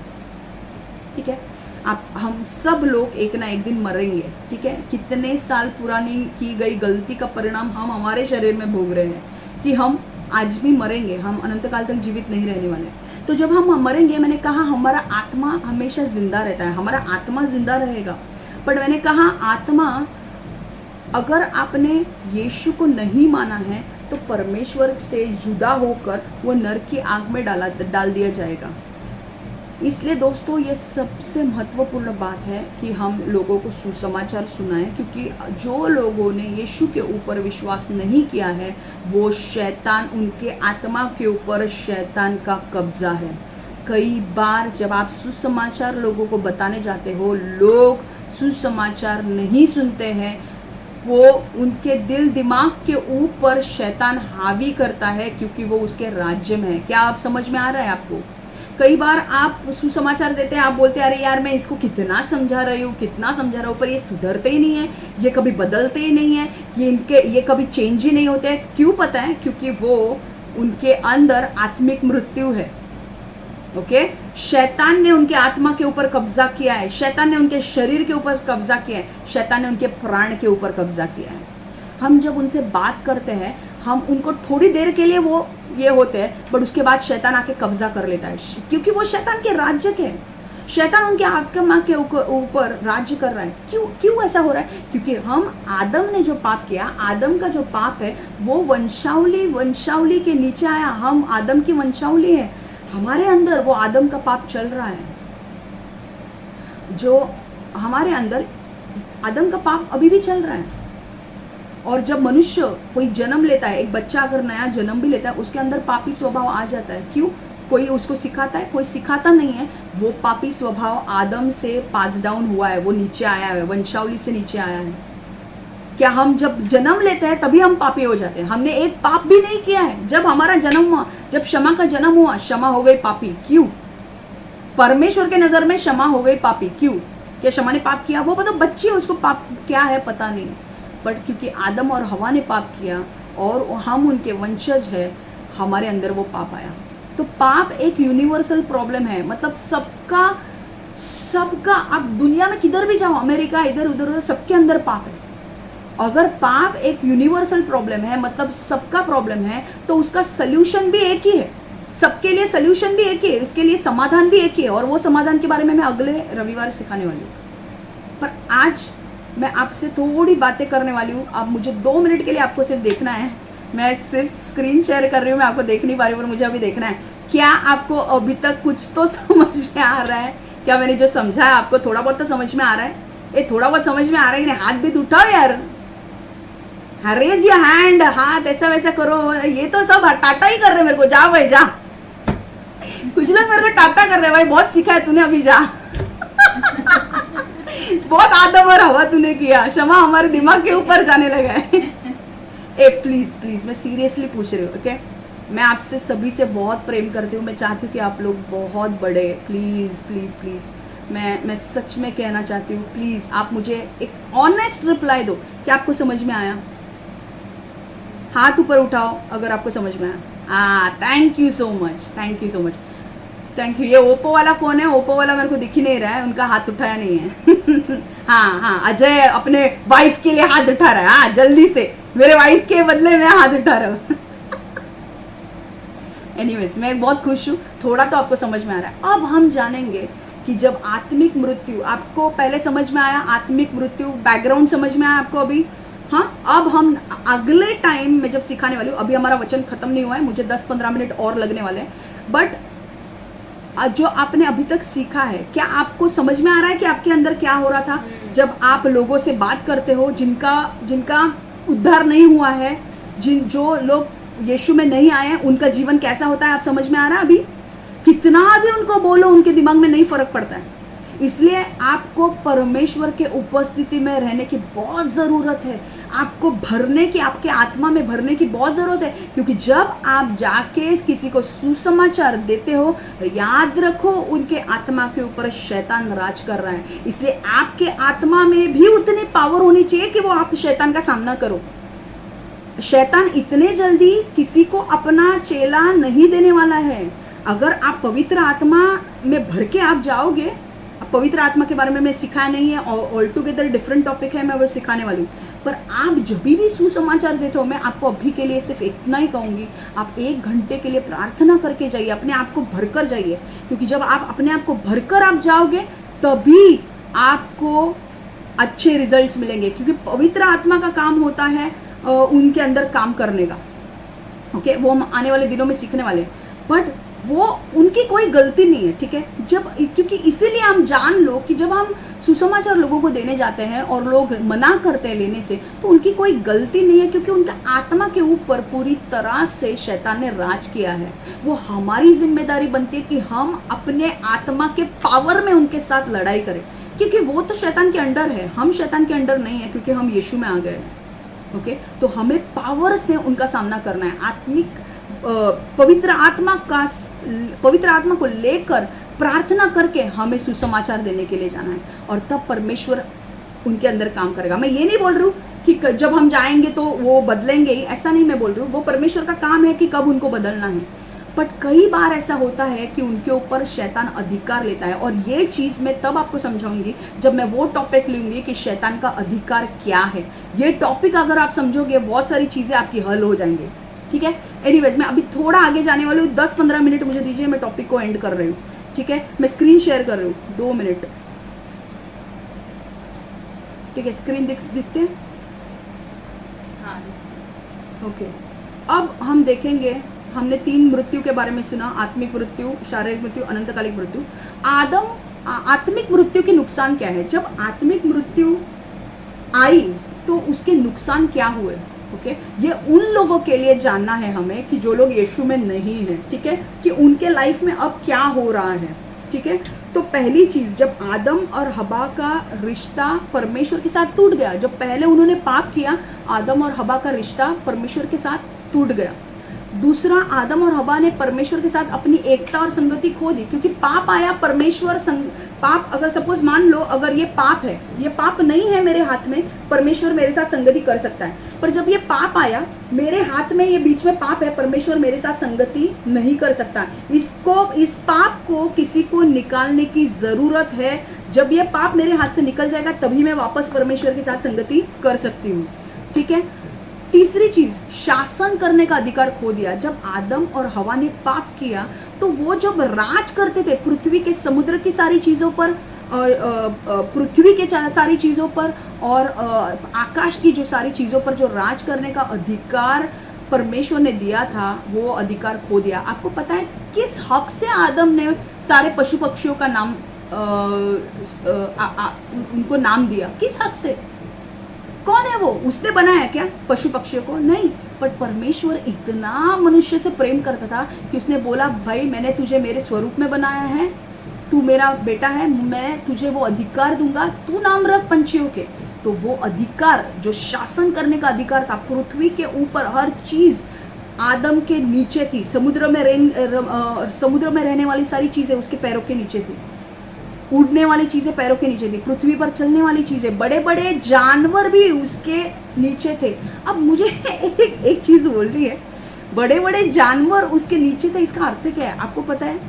ठीक है, हम सब लोग एक ना एक दिन मरेंगे, ठीक है। कितने साल पुरानी की गई गलती का परिणाम हम हमारे शरीर में भोग रहे हैं कि हम आज भी मरेंगे, हम अनंत काल तक जीवित नहीं रहने वाले। तो जब हम मरेंगे, मैंने कहा हमारा आत्मा हमेशा जिंदा रहता है, हमारा आत्मा जिंदा रहेगा, पर मैंने कहा आत्मा, अगर आपने यीशु को नहीं माना है तो परमेश्वर से जुदा होकर वो नरक की आग में डाल दिया जाएगा। इसलिए दोस्तों ये सबसे महत्वपूर्ण बात है कि हम लोगों को सुसमाचार सुनाएं, क्योंकि जो लोगों ने यीशु के ऊपर विश्वास नहीं किया है, वो शैतान, उनके आत्मा के ऊपर शैतान का कब्जा है। कई बार जब आप सुसमाचार लोगों को बताने जाते हो, लोग सुसमाचार नहीं सुनते हैं, वो उनके दिल दिमाग के ऊपर शैतान हावी करता है, क्योंकि वो उसके राज्य में है। क्या आप समझ में आ रहा है आपको? कई बार आप सुसमाचार देते हैं, आप बोलते हैं अरे यार मैं इसको कितना समझा रही हूँ, पर ये सुधरते ही नहीं है, ये कभी बदलते ही नहीं है, ये कभी चेंज ही नहीं होते हैं। क्यों पता है? क्योंकि वो उनके अंदर आत्मिक मृत्यु है। ओके, शैतान ने उनके आत्मा के ऊपर कब्जा किया है, शैतान ने उनके शरीर के ऊपर कब्जा किया है, शैतान ने उनके प्राण के ऊपर कब्जा किया है। हम जब उनसे बात करते हैं, हम उनको थोड़ी देर के लिए वो ये होते हैं, बट उसके बाद शैतान आके कब्जा कर लेता है, क्योंकि वो शैतान के राज्य के हैं। शैतान उनके आत्मा के ऊपर राज्य कर रहा है। क्यों ऐसा हो रहा है? क्योंकि हम, आदम ने जो पाप किया, आदम का जो पाप है वो वंशावली के नीचे आया। हम आदम की वंशावली है, हमारे अंदर वो आदम का पाप चल रहा है। जो हमारे अंदर आदम का पाप अभी भी चल रहा है। और जब मनुष्य कोई जन्म लेता है, एक बच्चा अगर नया जन्म भी लेता है, उसके अंदर पापी स्वभाव आ जाता है। क्यों? कोई उसको सिखाता है? कोई सिखाता नहीं है। वो पापी स्वभाव आदम से पास डाउन हुआ है, वो नीचे आया है, वंशावली से नीचे आया है। क्या हम जब जन्म लेते हैं तभी हम पापी हो जाते हैं? हमने एक पाप भी नहीं किया है। जब हमारा जन्म हुआ, जब क्षमा का जन्म हुआ, क्षमा हो गई पापी। क्यों? परमेश्वर के नजर में क्षमा हो गई पापी। क्यों? क्या क्षमा ने पाप किया? वो मतलब बच्ची है, उसको पाप क्या है पता नहीं, बट क्योंकि आदम और हवा ने पाप किया और हम उनके वंशज है, हमारे अंदर वो पाप आया। तो पाप एक यूनिवर्सल प्रॉब्लम है, मतलब सबका आप दुनिया में किधर भी जाओ, अमेरिका, इधर उधर, सबके अंदर पाप है। अगर पाप एक यूनिवर्सल प्रॉब्लम है, मतलब सबका प्रॉब्लम है, तो उसका सल्यूशन भी एक ही है। सबके लिए सल्यूशन भी एक ही है, उसके लिए समाधान भी एक ही है, और वो समाधान के बारे में मैं अगले रविवार सिखाने वाली हूँ। पर आज मैं आपसे थोड़ी बातें करने वाली हूँ। अब मुझे 2 मिनट के लिए आपको सिर्फ देखना है। मैं सिर्फ स्क्रीन शेयर कर रही हूँ, मैं आपको देख नहीं पा रही हूँ, पर मुझे अभी देखना है। क्या आपको अभी तक कुछ तो समझ में आ रहा है? क्या मैंने जो समझा है आपको थोड़ा बहुत तो समझ में आ रहा है? ये थोड़ा बहुत समझ में आ रहा है कि नहीं? हाथ भी उठाओ यार, रेज योर हैंड, हाथ ऐसा वैसा करो। ये तो सब टाटा ही कर रहे मेरे को, जा भाई जा। कुछ लोग मेरे को टाटा कर रहे भाई, बहुत सीखा है तूने, अभी जा। बहुत आदम और हवा तूने किया, क्षमा हमारे दिमाग के ऊपर जाने लगा है। ए प्लीज प्लीज, मैं सीरियसली पूछ रही हूँ, ओके? मैं आपसे सभी से बहुत प्रेम करती हूँ, मैं चाहती हूँ कि आप लोग बहुत बड़े, प्लीज प्लीज प्लीज, मैं सच में कहना चाहती हूँ, प्लीज आप मुझे एक ऑनेस्ट रिप्लाई दो कि आपको समझ में आया। हाथ ऊपर उठाओ अगर आपको समझ में आया। Thank you so much, thank you so much, thank you. ये ओप्पो वाला कौन है? ओप्पो वाला मेरे को दिख ही नहीं रहा है, उनका हाथ उठाया नहीं है। हाँ हाँ, अजय अपने वाइफ के लिए हाथ उठा रहा है। हाँ जल्दी से, मेरे वाइफ के बदले में हाथ उठा रहा हूँ। एनीवेज, मैं बहुत खुश हूँ, थोड़ा तो आपको समझ में आ रहा है। अब हम जानेंगे कि जब आत्मिक मृत्यु, आपको पहले समझ में आया आत्मिक मृत्यु, बैकग्राउंड समझ में आया आपको अभी? हाँ, अब हम अगले टाइम में जब सिखाने वाली हूँ, अभी हमारा वचन खत्म नहीं हुआ है, मुझे 10-15 मिनट और लगने वाले हैं, बट जो आपने अभी तक सीखा है, क्या आपको समझ में आ रहा है कि आपके अंदर क्या हो रहा था जब आप लोगों से बात करते हो जिनका उद्धार नहीं हुआ है, जो लोग यीशु में नहीं आए हैं, उनका जीवन कैसा होता है? आप समझ में आ रहा है अभी? कितना भी उनको बोलो, उनके दिमाग में नहीं फर्क पड़ता है। इसलिए आपको परमेश्वर के उपस्थिति में रहने की बहुत जरूरत है, आपको भरने की, आपके आत्मा में भरने की बहुत जरूरत है, क्योंकि जब आप जाके किसी को सुसमाचार देते हो, याद रखो उनके आत्मा के ऊपर शैतान राज कर रहा है। इसलिए आपके आत्मा में भी उतनी पावर होनी चाहिए कि वो आप शैतान का सामना करो। शैतान इतने जल्दी किसी को अपना चेला नहीं देने वाला है। अगर आप पवित्र आत्मा में भर के आप जाओगे, पवित्र आत्मा के बारे में मैं सिखाया नहीं है, ऑल टुगेदर डिफरेंट टॉपिक है, मैं वो सिखाने वाली हूँ, पर आप जब भी सुसमाचार देते हो, मैं आपको अभी के लिए सिर्फ इतना ही कहूंगी, आप 1 घंटे के लिए प्रार्थना करके जाइए, अपने आप को भरकर जाइए, क्योंकि जब आप अपने आप को भरकर आप जाओगे तभी आपको अच्छे रिजल्ट्स मिलेंगे, क्योंकि पवित्र आत्मा का काम होता है उनके अंदर काम करने का। ओके, वो हम आने वाले दिनों में सीखने वाले, बट वो उनकी कोई गलती नहीं है, ठीक है? क्योंकि इसीलिए हम जान लो कि जब हम सुसमाचार लोगों को देने जाते हैं और लोग मना करते हैं लेने से, तो उनकी कोई गलती नहीं है, क्योंकि उनका आत्मा के ऊपर पूरी तरह से शैतान ने राज किया है। वो हमारी जिम्मेदारी बनती है कि हम अपने आत्मा के पावर में उनके साथ लड़ाई करें, क्योंकि वो तो शैतान के अंडर है, हम शैतान के अंडर नहीं है, क्योंकि हम यीशु में आ गए हैं। ओके, तो हमें पावर से उनका सामना करना है। आत्मिक पवित्र आत्मा को लेकर प्रार्थना करके हमें सुसमाचार देने के लिए जाना है, और तब परमेश्वर उनके अंदर काम करेगा। मैं ये नहीं बोल रही हूँ कि जब हम जाएंगे तो वो बदलेंगे ही, ऐसा नहीं मैं बोल रही हूँ। वो परमेश्वर का काम है कि कब उनको बदलना है, बट कई बार ऐसा होता है कि उनके ऊपर शैतान अधिकार लेता है, और ये चीज मैं तब आपको समझाऊंगी जब मैं वो टॉपिक लूंगी कि शैतान का अधिकार क्या है। ये टॉपिक अगर आप समझोगे, बहुत सारी चीजें आपकी हल हो जाएंगी, ठीक है? एनीवेज, मैं अभी थोड़ा आगे जाने वाली हूँ, 10-15 मिनट मुझे दीजिए, मैं टॉपिक को एंड कर रही हूँ, ठीक है? मैं स्क्रीन शेयर कर रही हूँ, 2 मिनट, ठीक है? स्क्रीन दिखते हैं? हाँ, ओके, अब हम देखेंगे, हमने 3 मृत्यु के बारे में सुना, आत्मिक मृत्यु, शारीरिक मृत्यु, अनंतकालिक मृत्यु। आत्मिक मृत्यु के नुकसान क्या है? जब आत्मिक मृत्यु आई तो उसके नुकसान क्या हुए? ओके, ये उन लोगों के लिए जानना है हमें कि जो लोग यीशु में नहीं है, ठीक है, कि उनके लाइफ में अब क्या हो रहा है, ठीक है? तो पहली चीज, जब आदम और हवा का रिश्ता परमेश्वर के साथ टूट गया, जब पहले उन्होंने पाप किया, आदम और हवा का रिश्ता परमेश्वर के साथ टूट गया। दूसरा, आदम और हवा ने परमेश्वर के साथ अपनी एकता और संगति खो दी, क्योंकि पाप आया। पाप, अगर सपोज मान लो अगर ये पाप है, ये पाप नहीं है मेरे हाथ में, परमेश्वर मेरे साथ संगति कर सकता है, पर जब ये पाप आया मेरे हाथ में, ये बीच में पाप है, परमेश्वर मेरे साथ संगति नहीं कर सकता। इस पाप को किसी को निकालने की जरूरत है। जब ये पाप मेरे हाथ से निकल जाएगा तभी मैं वापस परमेश्वर के साथ संगति कर सकती हूँ, ठीक है? तीसरी चीज, शासन करने का अधिकार खो दिया। जब आदम और हवा ने पाप किया तो वो जब राज करते थे पृथ्वी के, समुद्र की सारी चीजों पर, पृथ्वी के सारी चीजों पर, और आकाश की जो सारी चीजों पर जो राज करने का अधिकार परमेश्वर ने दिया था, वो अधिकार खो दिया। आपको पता है किस हक से आदम ने सारे पशु पक्षियों का नाम उनको नाम दिया, किस हक से? कौन है वो? उसने बनाया क्या पशु पक्षियों को? नहीं। पर परमेश्वर इतना मनुष्य से प्रेम करता था कि उसने बोला, भाई मैंने तुझे मेरे स्वरूप में बनाया है, तू मेरा बेटा है, मैं तुझे वो अधिकार दूंगा, तू नाम रख पंछियों के। तो वो अधिकार, जो शासन करने का अधिकार था पृथ्वी के ऊपर, हर चीज आदम के नीचे थी। समुद्र में रहने वाली सारी चीजें उसके पैरों के नीचे थी, उड़ने वाली चीजें पैरों के नीचे थी, पृथ्वी पर चलने वाली चीजें, बड़े बड़े जानवर भी उसके नीचे थे। अब मुझे एक चीज बोलनी है, बड़े बड़े जानवर उसके नीचे थे, इसका अर्थ क्या है आपको पता है?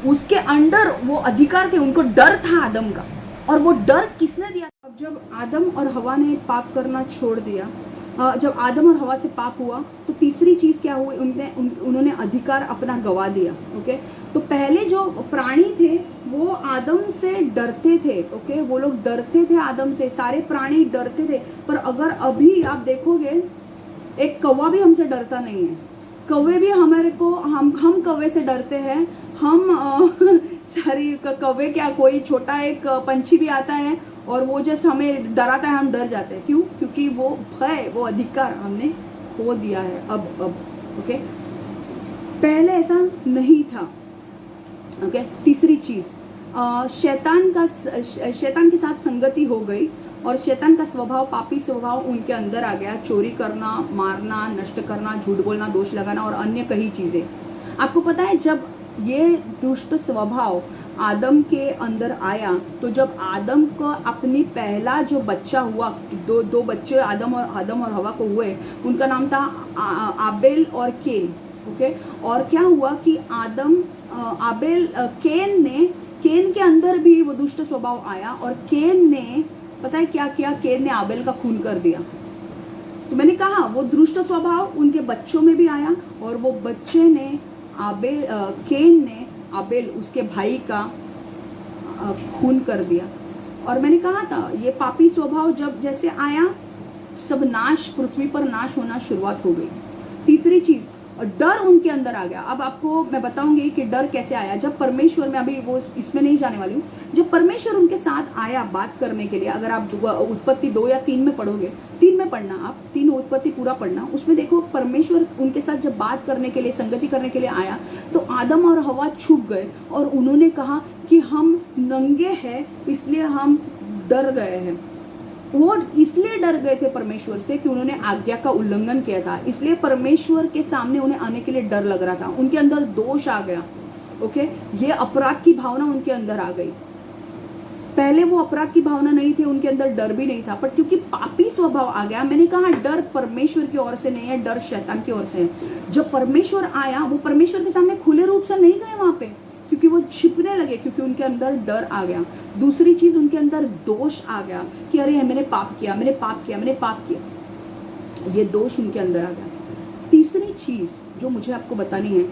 उसके अंडर वो अधिकार थे, उनको डर था आदम का। और वो डर किसने दिया? अब जब आदम और हवा ने पाप करना छोड़ दिया, जब आदम और हवा से पाप हुआ, तो तीसरी चीज क्या हुई? उन्होंने अधिकार अपना गवा दिया। ओके, तो पहले जो प्राणी थे वो आदम से डरते थे। ओके, वो लोग डरते थे आदम से, सारे प्राणी डरते थे। पर अगर अभी आप देखोगे, एक कौवा भी हमसे डरता नहीं है। कौवे भी हमारे को, हम कौवे से डरते हैं। हम सारी कौवे क्या, कोई छोटा एक पंछी भी आता है और वो जैसे हमें डराता है, हम डर जाते हैं। क्यों? क्योंकि वो भय, वो अधिकार हमने खो दिया है अब। ओके, पहले ऐसा नहीं था। ओके, तीसरी चीज, शैतान के साथ संगति हो गई और शैतान का स्वभाव, पापी स्वभाव उनके अंदर आ गया। चोरी करना, मारना, नष्ट करना, झूठ बोलना, दोष लगाना और अन्य कई चीजें। आपको पता है, जब ये दुष्ट स्वभाव आदम के अंदर आया, तो जब आदम को अपनी पहला जो बच्चा हुआ, दो बच्चे आदम और हवा को हुए, उनका नाम था आबेल और केन। ओके, और क्या हुआ कि केन के अंदर भी वो दुष्ट स्वभाव आया और केन ने पता है क्या किया? केन ने आबेल का खून कर दिया। तो मैंने कहा वो दुष्ट स्वभाव उनके बच्चों में भी आया और वो बच्चे ने केन ने आबेल, उसके भाई का खून कर दिया। और मैंने कहा था ये पापी स्वभाव जब जैसे आया, सब नाश, पृथ्वी पर नाश होना शुरुआत हो गई। तीसरी चीज, और डर उनके अंदर आ गया। अब आपको मैं बताऊंगी कि डर कैसे आया। जब परमेश्वर, मैं अभी वो इसमें नहीं जाने वाली हूँ, जब परमेश्वर उनके साथ आया बात करने के लिए, अगर आप उत्पत्ति 2 या 3 में पढ़ोगे, 3 में पढ़ना, आप 3 उत्पत्ति पूरा पढ़ना, उसमें देखो परमेश्वर उनके साथ जब बात करने के लिए, संगति करने के लिए आया, तो आदम और हवा छुप गए और उन्होंने कहा कि हम नंगे हैं, इसलिए हम डर गए हैं। वो इसलिए डर गए थे परमेश्वर से कि उन्होंने आज्ञा का उल्लंघन किया था, इसलिए परमेश्वर के सामने उन्हें आने के लिए डर लग रहा था। उनके अंदर दोष आ गया। ओके, ये अपराध की भावना उनके अंदर आ गई। पहले वो अपराध की भावना नहीं थी, उनके अंदर डर भी नहीं था, पर क्योंकि पापी स्वभाव आ गया, मैंने कहा डर परमेश्वर की ओर से नहीं है, डर शैतान की ओर से है। जब परमेश्वर आया, वो परमेश्वर के सामने खुले रूप से नहीं गए वहां पे, क्योंकि वो छिपने लगे, क्योंकि उनके अंदर डर आ गया। दूसरी चीज, उनके अंदर दोष आ गया कि अरे मैंने पाप किया, मैंने पाप किया, मैंने पाप किया, ये दोष उनके अंदर आ गया। तीसरी चीज जो मुझे आपको बतानी है,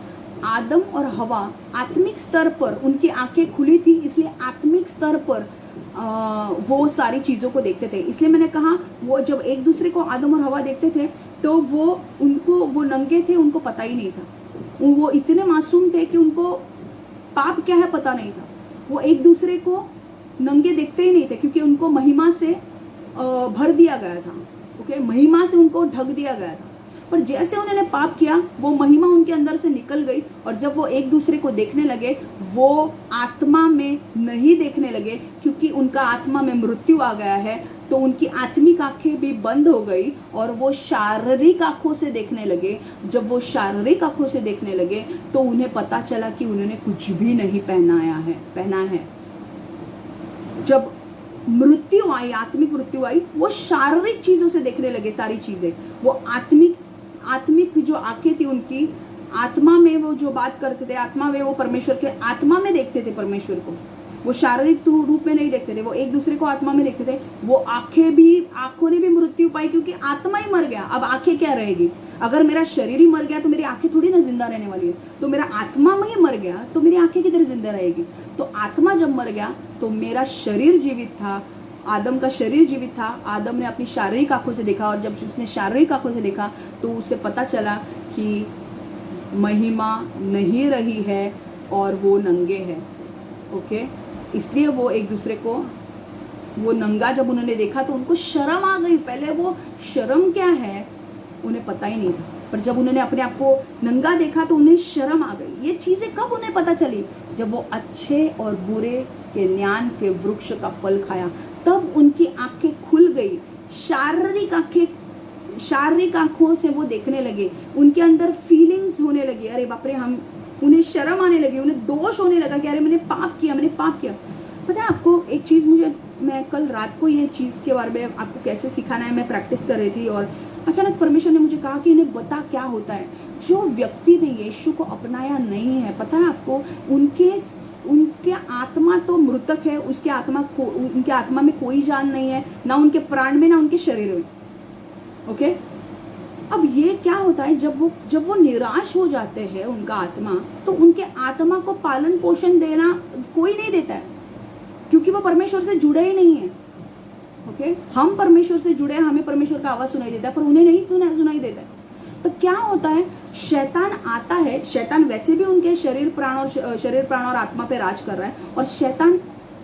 आदम और हवा आत्मिक स्तर पर उनकी आंखें खुली थी, इसलिए आत्मिक स्तर पर वो सारी चीजों को देखते थे। इसलिए मैंने कहा वो जब एक दूसरे को आदम और हवा देखते थे, तो वो नंगे थे, उनको पता ही नहीं था। वो इतने मासूम थे कि उनको पाप क्या है पता नहीं था। वो एक दूसरे को नंगे देखते ही नहीं थे, क्योंकि उनको महिमा से भर दिया गया था। ओके, महिमा से उनको ढक दिया गया था। पर जैसे उन्होंने पाप किया, वो महिमा उनके अंदर से निकल गई, और जब वो एक दूसरे को देखने लगे, वो आत्मा में नहीं देखने लगे, क्योंकि उनका आत्मा में मृत्यु आ गया है। तो उनकी आत्मिक आंखें भी बंद हो गई और वो शारीरिक आंखों से देखने लगे। जब वो शारीरिक आंखों से देखने लगे, तो उन्हें पता चला कि उन्होंने कुछ भी नहीं पहना है। जब मृत्यु आई, आत्मिक मृत्यु आई, वो शारीरिक चीजों से देखने लगे सारी चीजें। वो आत्मिक जो आंखें थी उनकी, आत्मा में वो जो बात करते थे, आत्मा में वो परमेश्वर के आत्मा में देखते थे परमेश्वर को। वो शारीरिक रूप में नहीं देखते थे, वो एक दूसरे को आत्मा में देखते थे। वो आंखों ने भी मृत्यु पाई, क्योंकि आत्मा ही मर गया। अब आंखें क्या रहेगी? अगर मेरा शरीर ही मर गया तो मेरी आंखें थोड़ी ना जिंदा रहने वाली है। तो मेरा आत्मा में ही मर गया तो मेरी आंखें किधर जिंदा रहेगी? तो आत्मा जब मर गया तो मेरा शरीर जीवित था, आदम का शरीर जीवित था। आदम ने अपनी शारीरिक आंखों से देखा, और जब उसने शारीरिक आंखों से देखा तो उसे पता चला कि महिमा नहीं रही है और वो नंगे हैं। ओके, इसलिए वो एक दूसरे को, वो नंगा जब उन्होंने देखा तो उनको शर्म आ गई। पहले वो शर्म क्या है उन्हें पता ही नहीं था, पर जब उन्होंने अपने आप को नंगा देखा तो उन्हें शर्म आ गई। ये चीजें कब उन्हें पता चली? जब वो अच्छे और बुरे के ज्ञान के वृक्ष का फल खाया, तब उनकी आंखें खुल गई। शारीरिक आंखों से वो देखने लगे, उनके अंदर फीलिंग्स होने लगी, अरे बाप रे, हम, उन्हें शर्म आने लगी, उन्हें दोष होने लगा कि अरे मैंने पाप किया। पता है आपको एक चीज, मैं कल रात को ये चीज के बारे में आपको कैसे सिखाना है मैं प्रैक्टिस कर रही थी, और अचानक परमेश्वर ने मुझे कहा कि इन्हें बता क्या होता है। जो व्यक्ति ने यीशु को अपनाया नहीं है, पता है आपको, उनके आत्मा तो मृतक है, उनके आत्मा में कोई जान नहीं है, ना उनके प्राण में ना उनके शरीर में। ओके, अब ये क्या होता है, जब वो निराश हो जाते हैं उनका आत्मा, तो उनके आत्मा को पालन पोषण देना कोई नहीं देता है, क्योंकि वो परमेश्वर से जुड़े ही नहीं है। ओके, हम परमेश्वर से जुड़े हैं, हमें परमेश्वर का आवाज सुनाई देता है, पर उन्हें नहीं सुनाई देता है। तो क्या होता है, शैतान आता है, शैतान वैसे भी उनके शरीर प्राण और आत्मा पे राज कर रहा है, और शैतान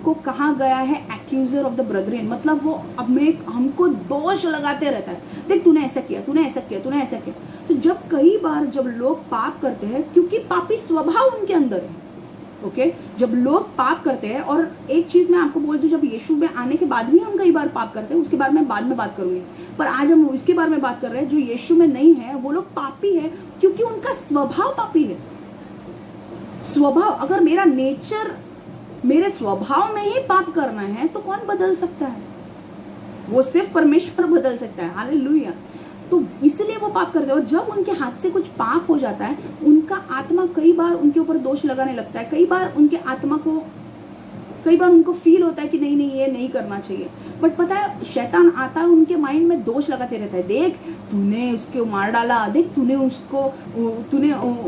को कहा गया है एक्यूजर ऑफ द ब्रदरिन, मतलब वो हमको दोष लगाते रहता है, देख तूने ऐसा किया, तूने ऐसा किया। तो जब कई बार जब लोग पाप करते हैं, क्योंकि पापी स्वभाव उनके अंदर है, ओके, जब लोग पाप करते हैं, और एक चीज मैं आपको बोल दूं, जब यीशु में आने के बाद भी हम कई बार पाप करते हैं, उसके बारे में बाद में बात करूंगी, पर आज हम इसके बारे में बात कर रहे हैं। जो यीशु में नहीं है वो लोग पापी है, क्योंकि उनका स्वभाव पापी है। स्वभाव, अगर मेरा नेचर, मेरे स्वभाव में ही पाप करना है, तो कौन बदल सकता है? वो सिर्फ परमेश्वर बदल सकता है। हालेलुया। तो इसलिए वो पाप करते हैं, और जब उनके हाथ से कुछ पाप हो जाता है, उनका आत्मा कई बार उनके ऊपर दोष लगाने लगता है। कई बार उनको फील होता है कि नहीं ये नहीं करना चाहिए, बट पता है शैतान आता है, उनके माइंड में दोष लगाते रहता है, देख तूने उसको मार डाला, देख तूने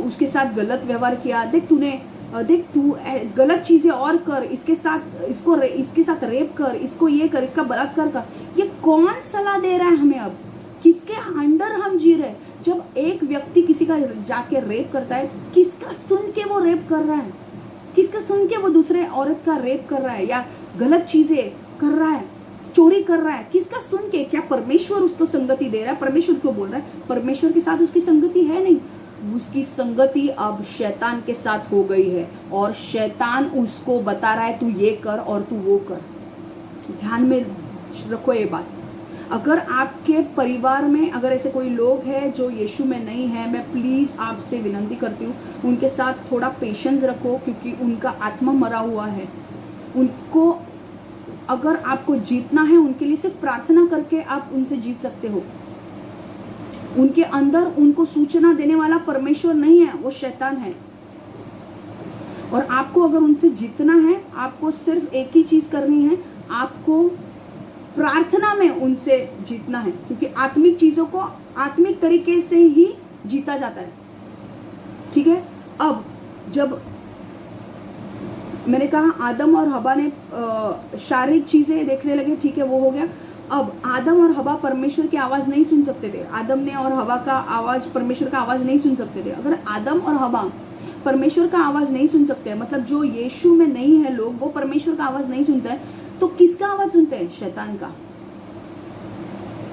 उसके साथ गलत व्यवहार किया, देख तू गलत चीजें और कर, इसके साथ रेप कर, इसको ये कर, इसका बलात्कार कर। ये कौन सलाह दे रहा है हमें? अब किसके अंडर हम जी रहे? जब एक व्यक्ति किसी का जाके रेप करता है, किसका सुन के वो रेप कर रहा है? किसका सुन के वो दूसरे औरत का रेप कर रहा है, या गलत चीजें कर रहा है, चोरी कर रहा है? किसका सुन के? क्या परमेश्वर उसको संगति दे रहा है? परमेश्वर को बोल रहा है, परमेश्वर के साथ उसकी संगति है नहीं, उसकी संगति अब शैतान के साथ हो गई है, और शैतान उसको बता रहा है तू ये कर और तू वो कर। ध्यान में रखो ये बात। अगर आपके परिवार में अगर ऐसे कोई लोग हैं जो यीशु में नहीं है, मैं प्लीज आपसे विनती करती हूँ, उनके साथ थोड़ा पेशेंस रखो, क्योंकि उनका आत्मा मरा हुआ है। उनको अगर आपको जीतना है, उनके लिए सिर्फ प्रार्थना करके आप उनसे जीत सकते हो। उनके अंदर उनको सूचना देने वाला परमेश्वर नहीं है, वो शैतान है। और आपको अगर उनसे जीतना है, आपको सिर्फ एक ही चीज करनी है, आपको प्रार्थना में उनसे जीतना है, क्योंकि आत्मिक चीजों को आत्मिक तरीके से ही जीता जाता है। ठीक है, अब जब मैंने कहा आदम और हवा ने शारीरिक चीजें देखने लगे, ठीक है, वो हो गया। अब आदम और हवा परमेश्वर की आवाज नहीं सुन सकते थे। आदम ने और हवा का आवाज, परमेश्वर का आवाज नहीं सुन सकते थे। अगर आदम और हवा परमेश्वर का आवाज नहीं सुन सकते, मतलब जो यीशु में नहीं है लोग, वो परमेश्वर का आवाज नहीं सुनते हैं, तो किसका आवाज सुनते हैं? शैतान का।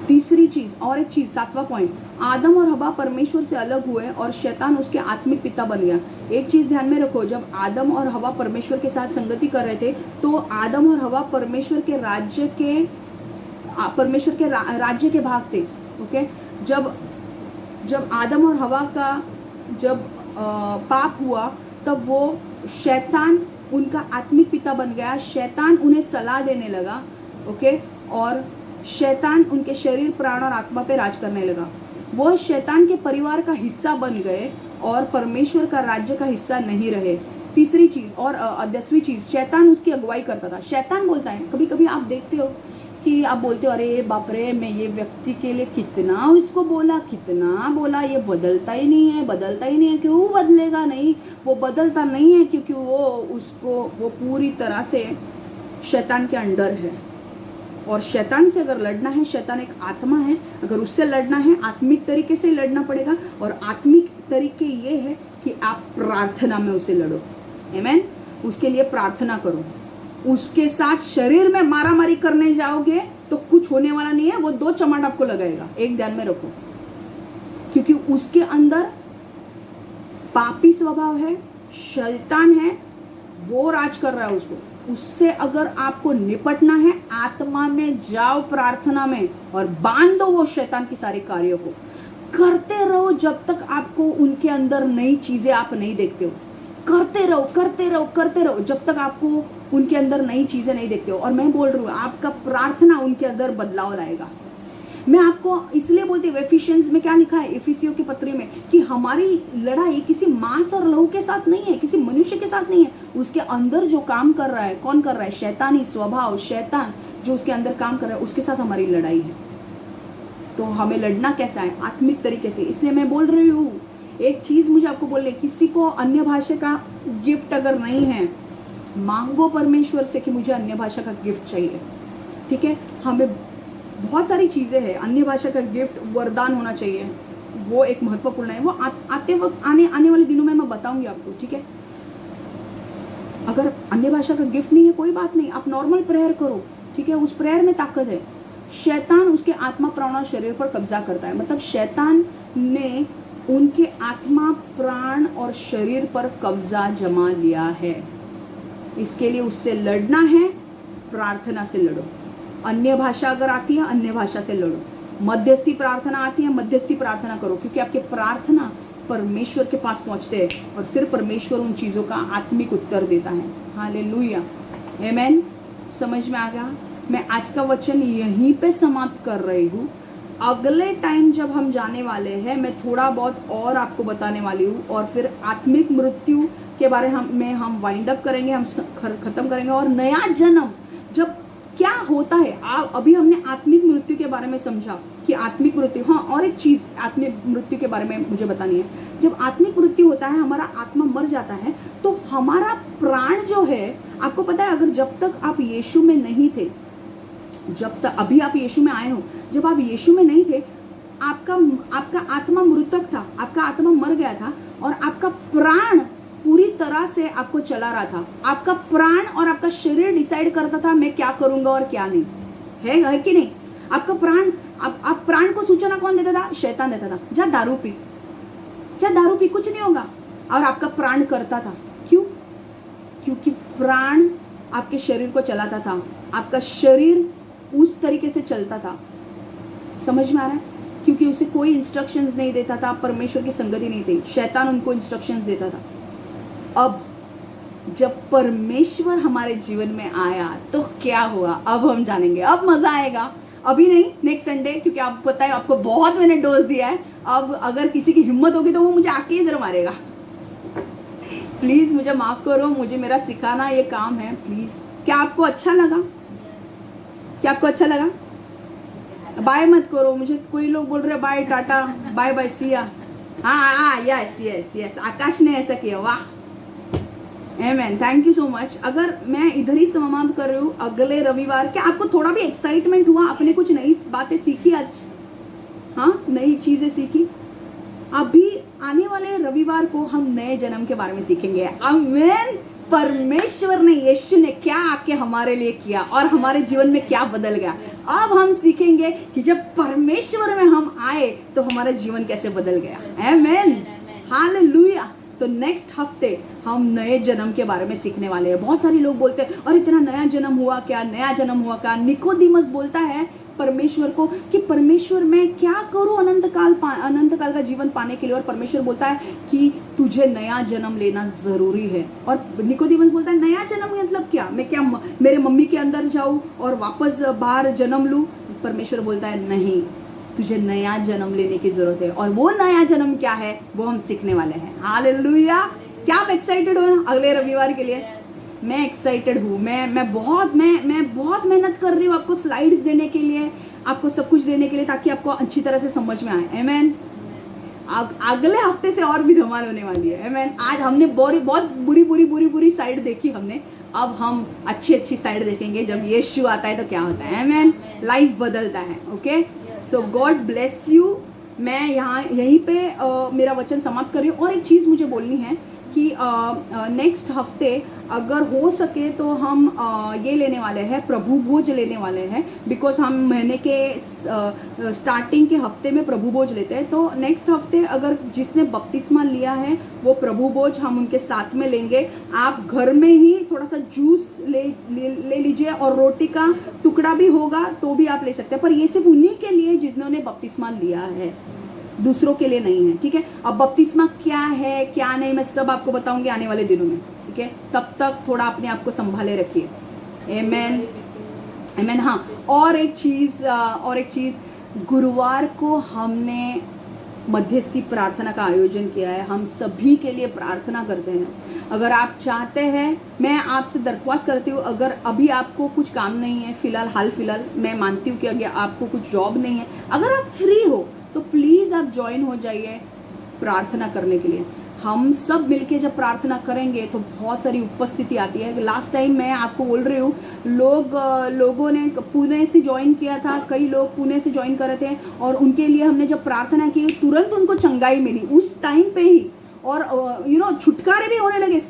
तीसरी चीज, और एक चीज, 7वां पॉइंट, आदम और हवा परमेश्वर से अलग हुए और शैतान उसके आत्मिक पिता बन गया। एक चीज ध्यान में रखो, जब आदम और हवा परमेश्वर के साथ संगति कर रहे थे, तो आदम और हवा परमेश्वर के राज्य के भाग थे। ओके, जब आदम और हवा का जब पाप हुआ, तब वो शैतान उनका आत्मिक पिता बन गया। शैतान उन्हें सलाह देने लगा, ओके, और शैतान उनके शरीर, प्राण और आत्मा पे राज करने लगा। वो शैतान के परिवार का हिस्सा बन गए और परमेश्वर का राज्य का हिस्सा नहीं रहे। तीसरी चीज और 10वीं चीज, शैतान उसकी अगुवाई करता था। शैतान बोलता है, कभी कभी आप देखते हो कि आप बोलते हो, अरे बाप रे, मैं ये व्यक्ति के लिए कितना इसको कितना बोला, ये बदलता ही नहीं है। क्यों बदलेगा? नहीं, वो बदलता नहीं है, क्योंकि वो पूरी तरह से शैतान के अंडर है। और शैतान से अगर लड़ना है, शैतान एक आत्मा है, अगर उससे लड़ना है आत्मिक तरीके से लड़ना पड़ेगा। और आत्मिक तरीके ये है कि आप प्रार्थना में उसे लड़ो। आमीन, उसके लिए प्रार्थना करो। उसके साथ शरीर में मारामारी करने जाओगे तो कुछ होने वाला नहीं है, वो 2 चमाट आपको लगाएगा, एक ध्यान में रखो। क्योंकि उसके अंदर पापी स्वभाव है, शैतान है, वो राज कर रहा है उसको। उससे अगर आपको निपटना है, आत्मा में जाओ, प्रार्थना में, और बांध दो वो शैतान की सारी कार्यों को। करते रहो जब तक आपको उनके अंदर नई चीजें आप नहीं देखते हो। करते रहो करते रहो करते रहो जब तक आपको उनके अंदर नई चीजें नहीं देखते हो। और मैं बोल रही हूँ, आपका प्रार्थना उनके अंदर बदलाव लाएगा। मैं आपको इसलिए बोलती हूँ, एफिशिएंस में क्या लिखा है, इफिसियों की पत्री में, कि हमारी लड़ाई किसी मांस और लहू के साथ नहीं है, किसी मनुष्य के साथ नहीं है। उसके अंदर जो काम कर रहा है, कौन कर रहा है? शैतानी स्वभाव, शैतान जो उसके अंदर काम कर रहा है, उसके साथ हमारी लड़ाई है। तो हमें लड़ना कैसा है? आत्मिक तरीके से। इसलिए मैं बोल रही हूँ, एक चीज मुझे आपको बोलने, किसी को अन्य भाषा का गिफ्ट अगर नहीं है, मांगो परमेश्वर से कि मुझे अन्य भाषा का गिफ्ट चाहिए। ठीक है, हमें बहुत सारी चीजें हैं। अन्य भाषा का गिफ्ट वरदान होना चाहिए, वो एक महत्वपूर्ण है। वो आते वक्त आने वाले दिनों में मैं बताऊंगी आपको। ठीक है, अगर अन्य भाषा का गिफ्ट नहीं है, कोई बात नहीं, आप नॉर्मल प्रेयर करो। ठीक है, उस प्रेयर में ताकत है। शैतान उसके आत्मा, प्राण और शरीर पर कब्जा करता है। मतलब शैतान ने उनके आत्मा, प्राण और शरीर पर कब्जा जमा लिया है। इसके लिए उससे लड़ना है, प्रार्थना से लड़ो। अन्य भाषा अगर आती है, अन्य भाषा से लड़ो। मध्यस्थी प्रार्थना आती है, मध्यस्थी प्रार्थना करो, क्योंकि आपके प्रार्थना परमेश्वर के पास पहुंचते हैं और फिर परमेश्वर उन चीजों का आत्मिक उत्तर देता है। हालेलुया, आमेन। समझ में आ गया? मैं आज का वचन यहीं पे समाप्त कर रही हूँ। अगले टाइम जब हम जाने वाले हैं, मैं थोड़ा बहुत और आपको बताने वाली हूँ, और फिर आत्मिक मृत्यु के बारे में हम वाइंड अप करेंगे, हम खत्म करेंगे। और नया जन्म जब क्या होता है, अभी हमने आत्मिक मृत्यु के बारे में समझा कि आत्मिक मृत्यु, हाँ, और एक चीज आत्मिक मृत्यु के बारे में मुझे बतानी है। जब आत्मिक मृत्यु होता है, हमारा आत्मा मर जाता है, तो हमारा प्राण जो है, आपको पता है, अगर जब तक आप यीशु में नहीं थे, जब तक अभी आप यीशु में आए हो, जब आप यीशु में नहीं थे, आपका आत्मा मृतक था, आपका आत्मा मर गया था, और आपका प्राण पूरी तरह से आपको चला रहा था। आपका प्राण और आपका शरीर डिसाइड करता था मैं क्या करूंगा और क्या नहीं। है कि नहीं? आपका प्राण, आप प्राण को सूचना कौन देता था? शैतान देता था, जा दारू पी, जा दारू पी, कुछ नहीं होगा। और आपका प्राण करता था। क्यों? क्योंकि प्राण आपके शरीर को चलाता था, आपका शरीर उस तरीके से चलता था। समझ में आ रहा है? क्योंकि उसे कोई इंस्ट्रक्शंस नहीं देता था, परमेश्वर की संगति नहीं थी, शैतान उनको इंस्ट्रक्शंस देता था। अब जब परमेश्वर हमारे जीवन में आया तो क्या हुआ, अब हम जानेंगे। अब मजा आएगा, अभी नहीं, नेक्स्ट संडे, क्योंकि आप पता है आपको बहुत मैंने डोज दिया है। अब अगर किसी की हिम्मत होगी तो वो मुझे आके इधर मारेगा। प्लीज मुझे माफ करो, मुझे मेरा सिखाना ये काम है, प्लीज। क्या आपको अच्छा लगा? क्या आपको अच्छा लगा? बाय मत करो मुझे, कोई लोग बोल रहे bye, tata, bye bye, Siya. हाँ, यस यस यस, आकाश ने ऐसा किया, वाह, amen, thank you so much. अगर मैं इधर ही समाप्त कर रही हूँ, अगले रविवार, क्या आपको थोड़ा भी एक्साइटमेंट हुआ? आपने कुछ नई बातें सीखी आज? हाँ, नई चीजें सीखी। अभी आने वाले रविवार को हम नए जन्म के बारे में सीखेंगे। आमेन। परमेश्वर ने, यीशु ने क्या आके हमारे लिए किया और हमारे जीवन में क्या बदल गया। अब हम सीखेंगे कि जब परमेश्वर में हम आए तो हमारा जीवन कैसे बदल गया। आमेन, हालेलुया। तो नेक्स्ट हफ्ते हम नए जन्म के बारे में सीखने वाले हैं। बहुत सारे लोग बोलते हैं, और इतना नया जन्म हुआ क्या, नया जन्म हुआ क्या। निकोदिमस बोलता है परमेश्वर को कि परमेश्वर मैं क्या करूं अनंत काल का जीवन पाने के लिए। और परमेश्वर बोलता है कि तुझे नया जन्म लेना जरूरी है। और निकोदिमस बोलता है नया जन्म मतलब क्या, मैं क्या मेरे मम्मी के अंदर जाऊं और वापस बाहर जन्म लूं? परमेश्वर बोलता है नहीं, तुझे नया जन्म लेने की जरूरत है। और वो नया जन्म क्या है वो हम सीखने वाले हैं। हालेलुया। क्या आप एक्साइटेड हो ना अगले रविवार के लिए? मैं एक्साइटेड हूँ। मैं बहुत मेहनत कर रही हूँ आपको स्लाइड्स देने के लिए, आपको सब कुछ देने के लिए, ताकि आपको अच्छी तरह से समझ में आए। आमेन। अगले हफ्ते से और भी धमाल होने वाली है। आमेन। आज हमने बहुत बुरी साइड देखी हमने, अब हम अच्छी साइड देखेंगे। जब यीशु आता है तो क्या होता है। आमेन। लाइफ बदलता है। Okay, so God bless you. मैं यहीं पे मेरा वचन समाप्त कर रही हूँ। और एक चीज मुझे बोलनी है, कि नेक्स्ट हफ्ते अगर हो सके तो हम ये लेने वाले हैं, प्रभु भोज लेने वाले हैं, बिकॉज हम महीने के स्टार्टिंग के हफ्ते में प्रभु भोज लेते हैं। तो नेक्स्ट हफ्ते अगर जिसने बपतिस्मा लिया है वो प्रभु भोज हम उनके साथ में लेंगे। आप घर में ही थोड़ा सा जूस ले लीजिए और रोटी का टुकड़ा भी होगा तो भी आप ले सकते हैं, पर ये सिर्फ उन्हीं के लिए जिन्होंने बपतिस्मा लिया है, दूसरों के लिए नहीं है, ठीक है। अब बपतिस्मा क्या है क्या नहीं मैं सब आपको बताऊंगी आने वाले दिनों में, ठीक है। तब तक थोड़ा अपने आप को संभाले रखिए। आमेन आमेन। हाँ, और एक चीज गुरुवार को हमने मध्यस्थी प्रार्थना का आयोजन किया है। हम सभी के लिए प्रार्थना करते हैं। अगर आप चाहते हैं, मैं आपसे दरख्वास्त करती हूँ, अगर अभी आपको कुछ काम नहीं है हाल फिलहाल मैं मानती हूँ कि अगर आपको कुछ जॉब नहीं है, अगर आप फ्री हो तो प्लीज आप ज्वाइन हो जाइए प्रार्थना करने के लिए। हम सब मिलके जब प्रार्थना करेंगे तो बहुत सारी उपस्थिति आती है। लास्ट टाइम मैं आपको बोल रही हूँ, लोगों ने पुणे से ज्वाइन किया था, कई लोग पुणे से ज्वाइन कर रहे थे और उनके लिए हमने जब प्रार्थना की तुरंत उनको चंगाई मिली उस टाइम पे ही, और छुटकारे भी होने लगे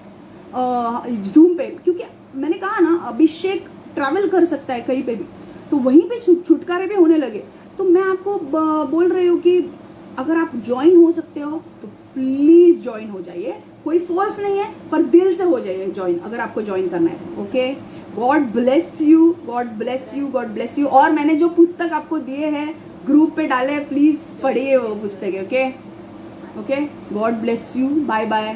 जूम पे, क्योंकि मैंने कहा ना अभिषेक ट्रैवल कर सकता है कहीं पे भी, तो वहीं पे छुटकारे भी होने लगे। तो मैं आपको बोल रही हूँ कि अगर आप ज्वाइन हो सकते हो तो प्लीज ज्वाइन हो जाइए। कोई फोर्स नहीं है, पर दिल से हो जाइए ज्वाइन अगर आपको ज्वाइन करना है। Okay, God bless you, God bless you, God bless you. और मैंने जो पुस्तक आपको दिए हैं ग्रुप पे डाले हैं, प्लीज पढ़िए वो पुस्तक। Okay okay, God bless you, bye bye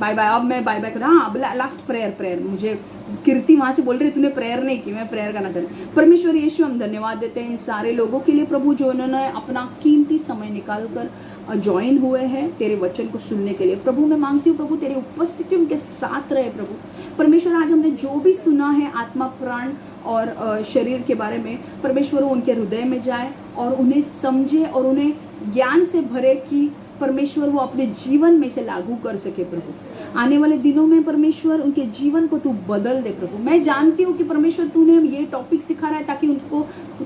bye bye. अब मैं बाय बाय कर, हाँ लास्ट प्रेयर मुझे कीर्ति वहां से बोल रही तूने प्रेयर नहीं की, मैं प्रेयर करना चाहती हूँ। परमेश्वर यीशु, हम धन्यवाद देते हैं इन सारे लोगों के लिए प्रभु जो उन्होंने अपना कीमती समय निकाल कर ज्वाइन हुए हैं तेरे वचन को सुनने के लिए। प्रभु मैं मांगती हूँ प्रभु तेरी उपस्थिति उनके साथ रहे प्रभु। परमेश्वर आज हमने जो भी सुना है आत्मा प्राण और शरीर के बारे में, परमेश्वर वो उनके हृदय में जाए और उन्हें समझे और उन्हें ज्ञान से भरे कि परमेश्वर वो अपने जीवन में से लागू कर सके प्रभु। आने वाले दिनों में परमेश्वर उनके जीवन को तू बदल दे प्रभु। मैं जानती हूँ कि परमेश्वर तूने ये टॉपिक सिखा रहा है ताकि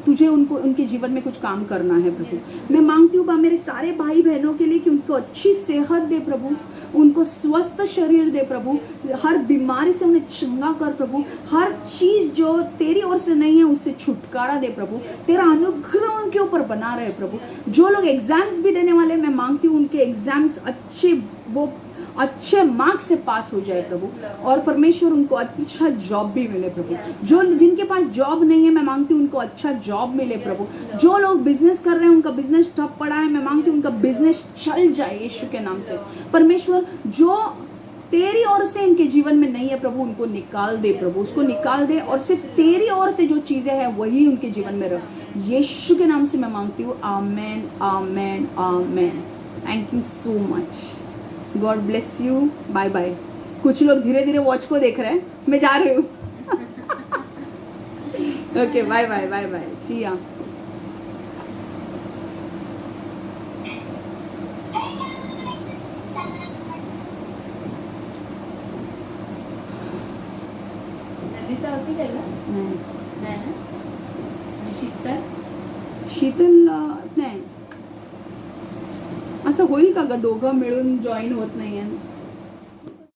तुझे उनके जीवन में कुछ काम करना है प्रभु। मैं मांगती हूँ मेरे सारे भाई बहनों के लिए कि उनको अच्छी सेहत दे प्रभु, उनको स्वस्थ शरीर दे प्रभु, हर बीमारी से उन्हें चंगा कर प्रभु, हर चीज जो तेरी ओर से नहीं है उससे छुटकारा दे प्रभु, तेरा अनुग्रह उनके ऊपर बना रहे प्रभु। जो लोग एग्जाम्स भी देने वाले, मैं मांगती हूँ उनके एग्जाम्स अच्छे मार्क्स से पास हो जाए प्रभु, और परमेश्वर उनको अच्छा जॉब भी मिले प्रभु। जो जिनके पास जॉब नहीं है, मैं मांगती हूँ उनको अच्छा जॉब मिले प्रभु। जो लोग बिजनेस कर रहे हैं उनका बिजनेस ठप पड़ा है, मैं मांगती हूँ उनका बिजनेस चल जाए यीशु के नाम से। परमेश्वर जो तेरी ओर से इनके जीवन में नहीं है प्रभु, उनको निकाल दे प्रभु, उसको निकाल दे और सिर्फ तेरी ओर से जो चीजें हैं वही उनके जीवन में रहे। यीशु के नाम से मैं मांगती हूँ, amen amen amen. Thank you so much, God bless you, bye bye. कुछ लोग धीरे धीरे वॉच को देख रहे हैं, मैं जा रही हूँ। Okay, bye bye bye bye, see ya. Lalita होती त्याला नाही नाही ना, आणि शीतल शीतल नाही, असं होईल का ग दोघं मिळून जॉईन होत नाहीये?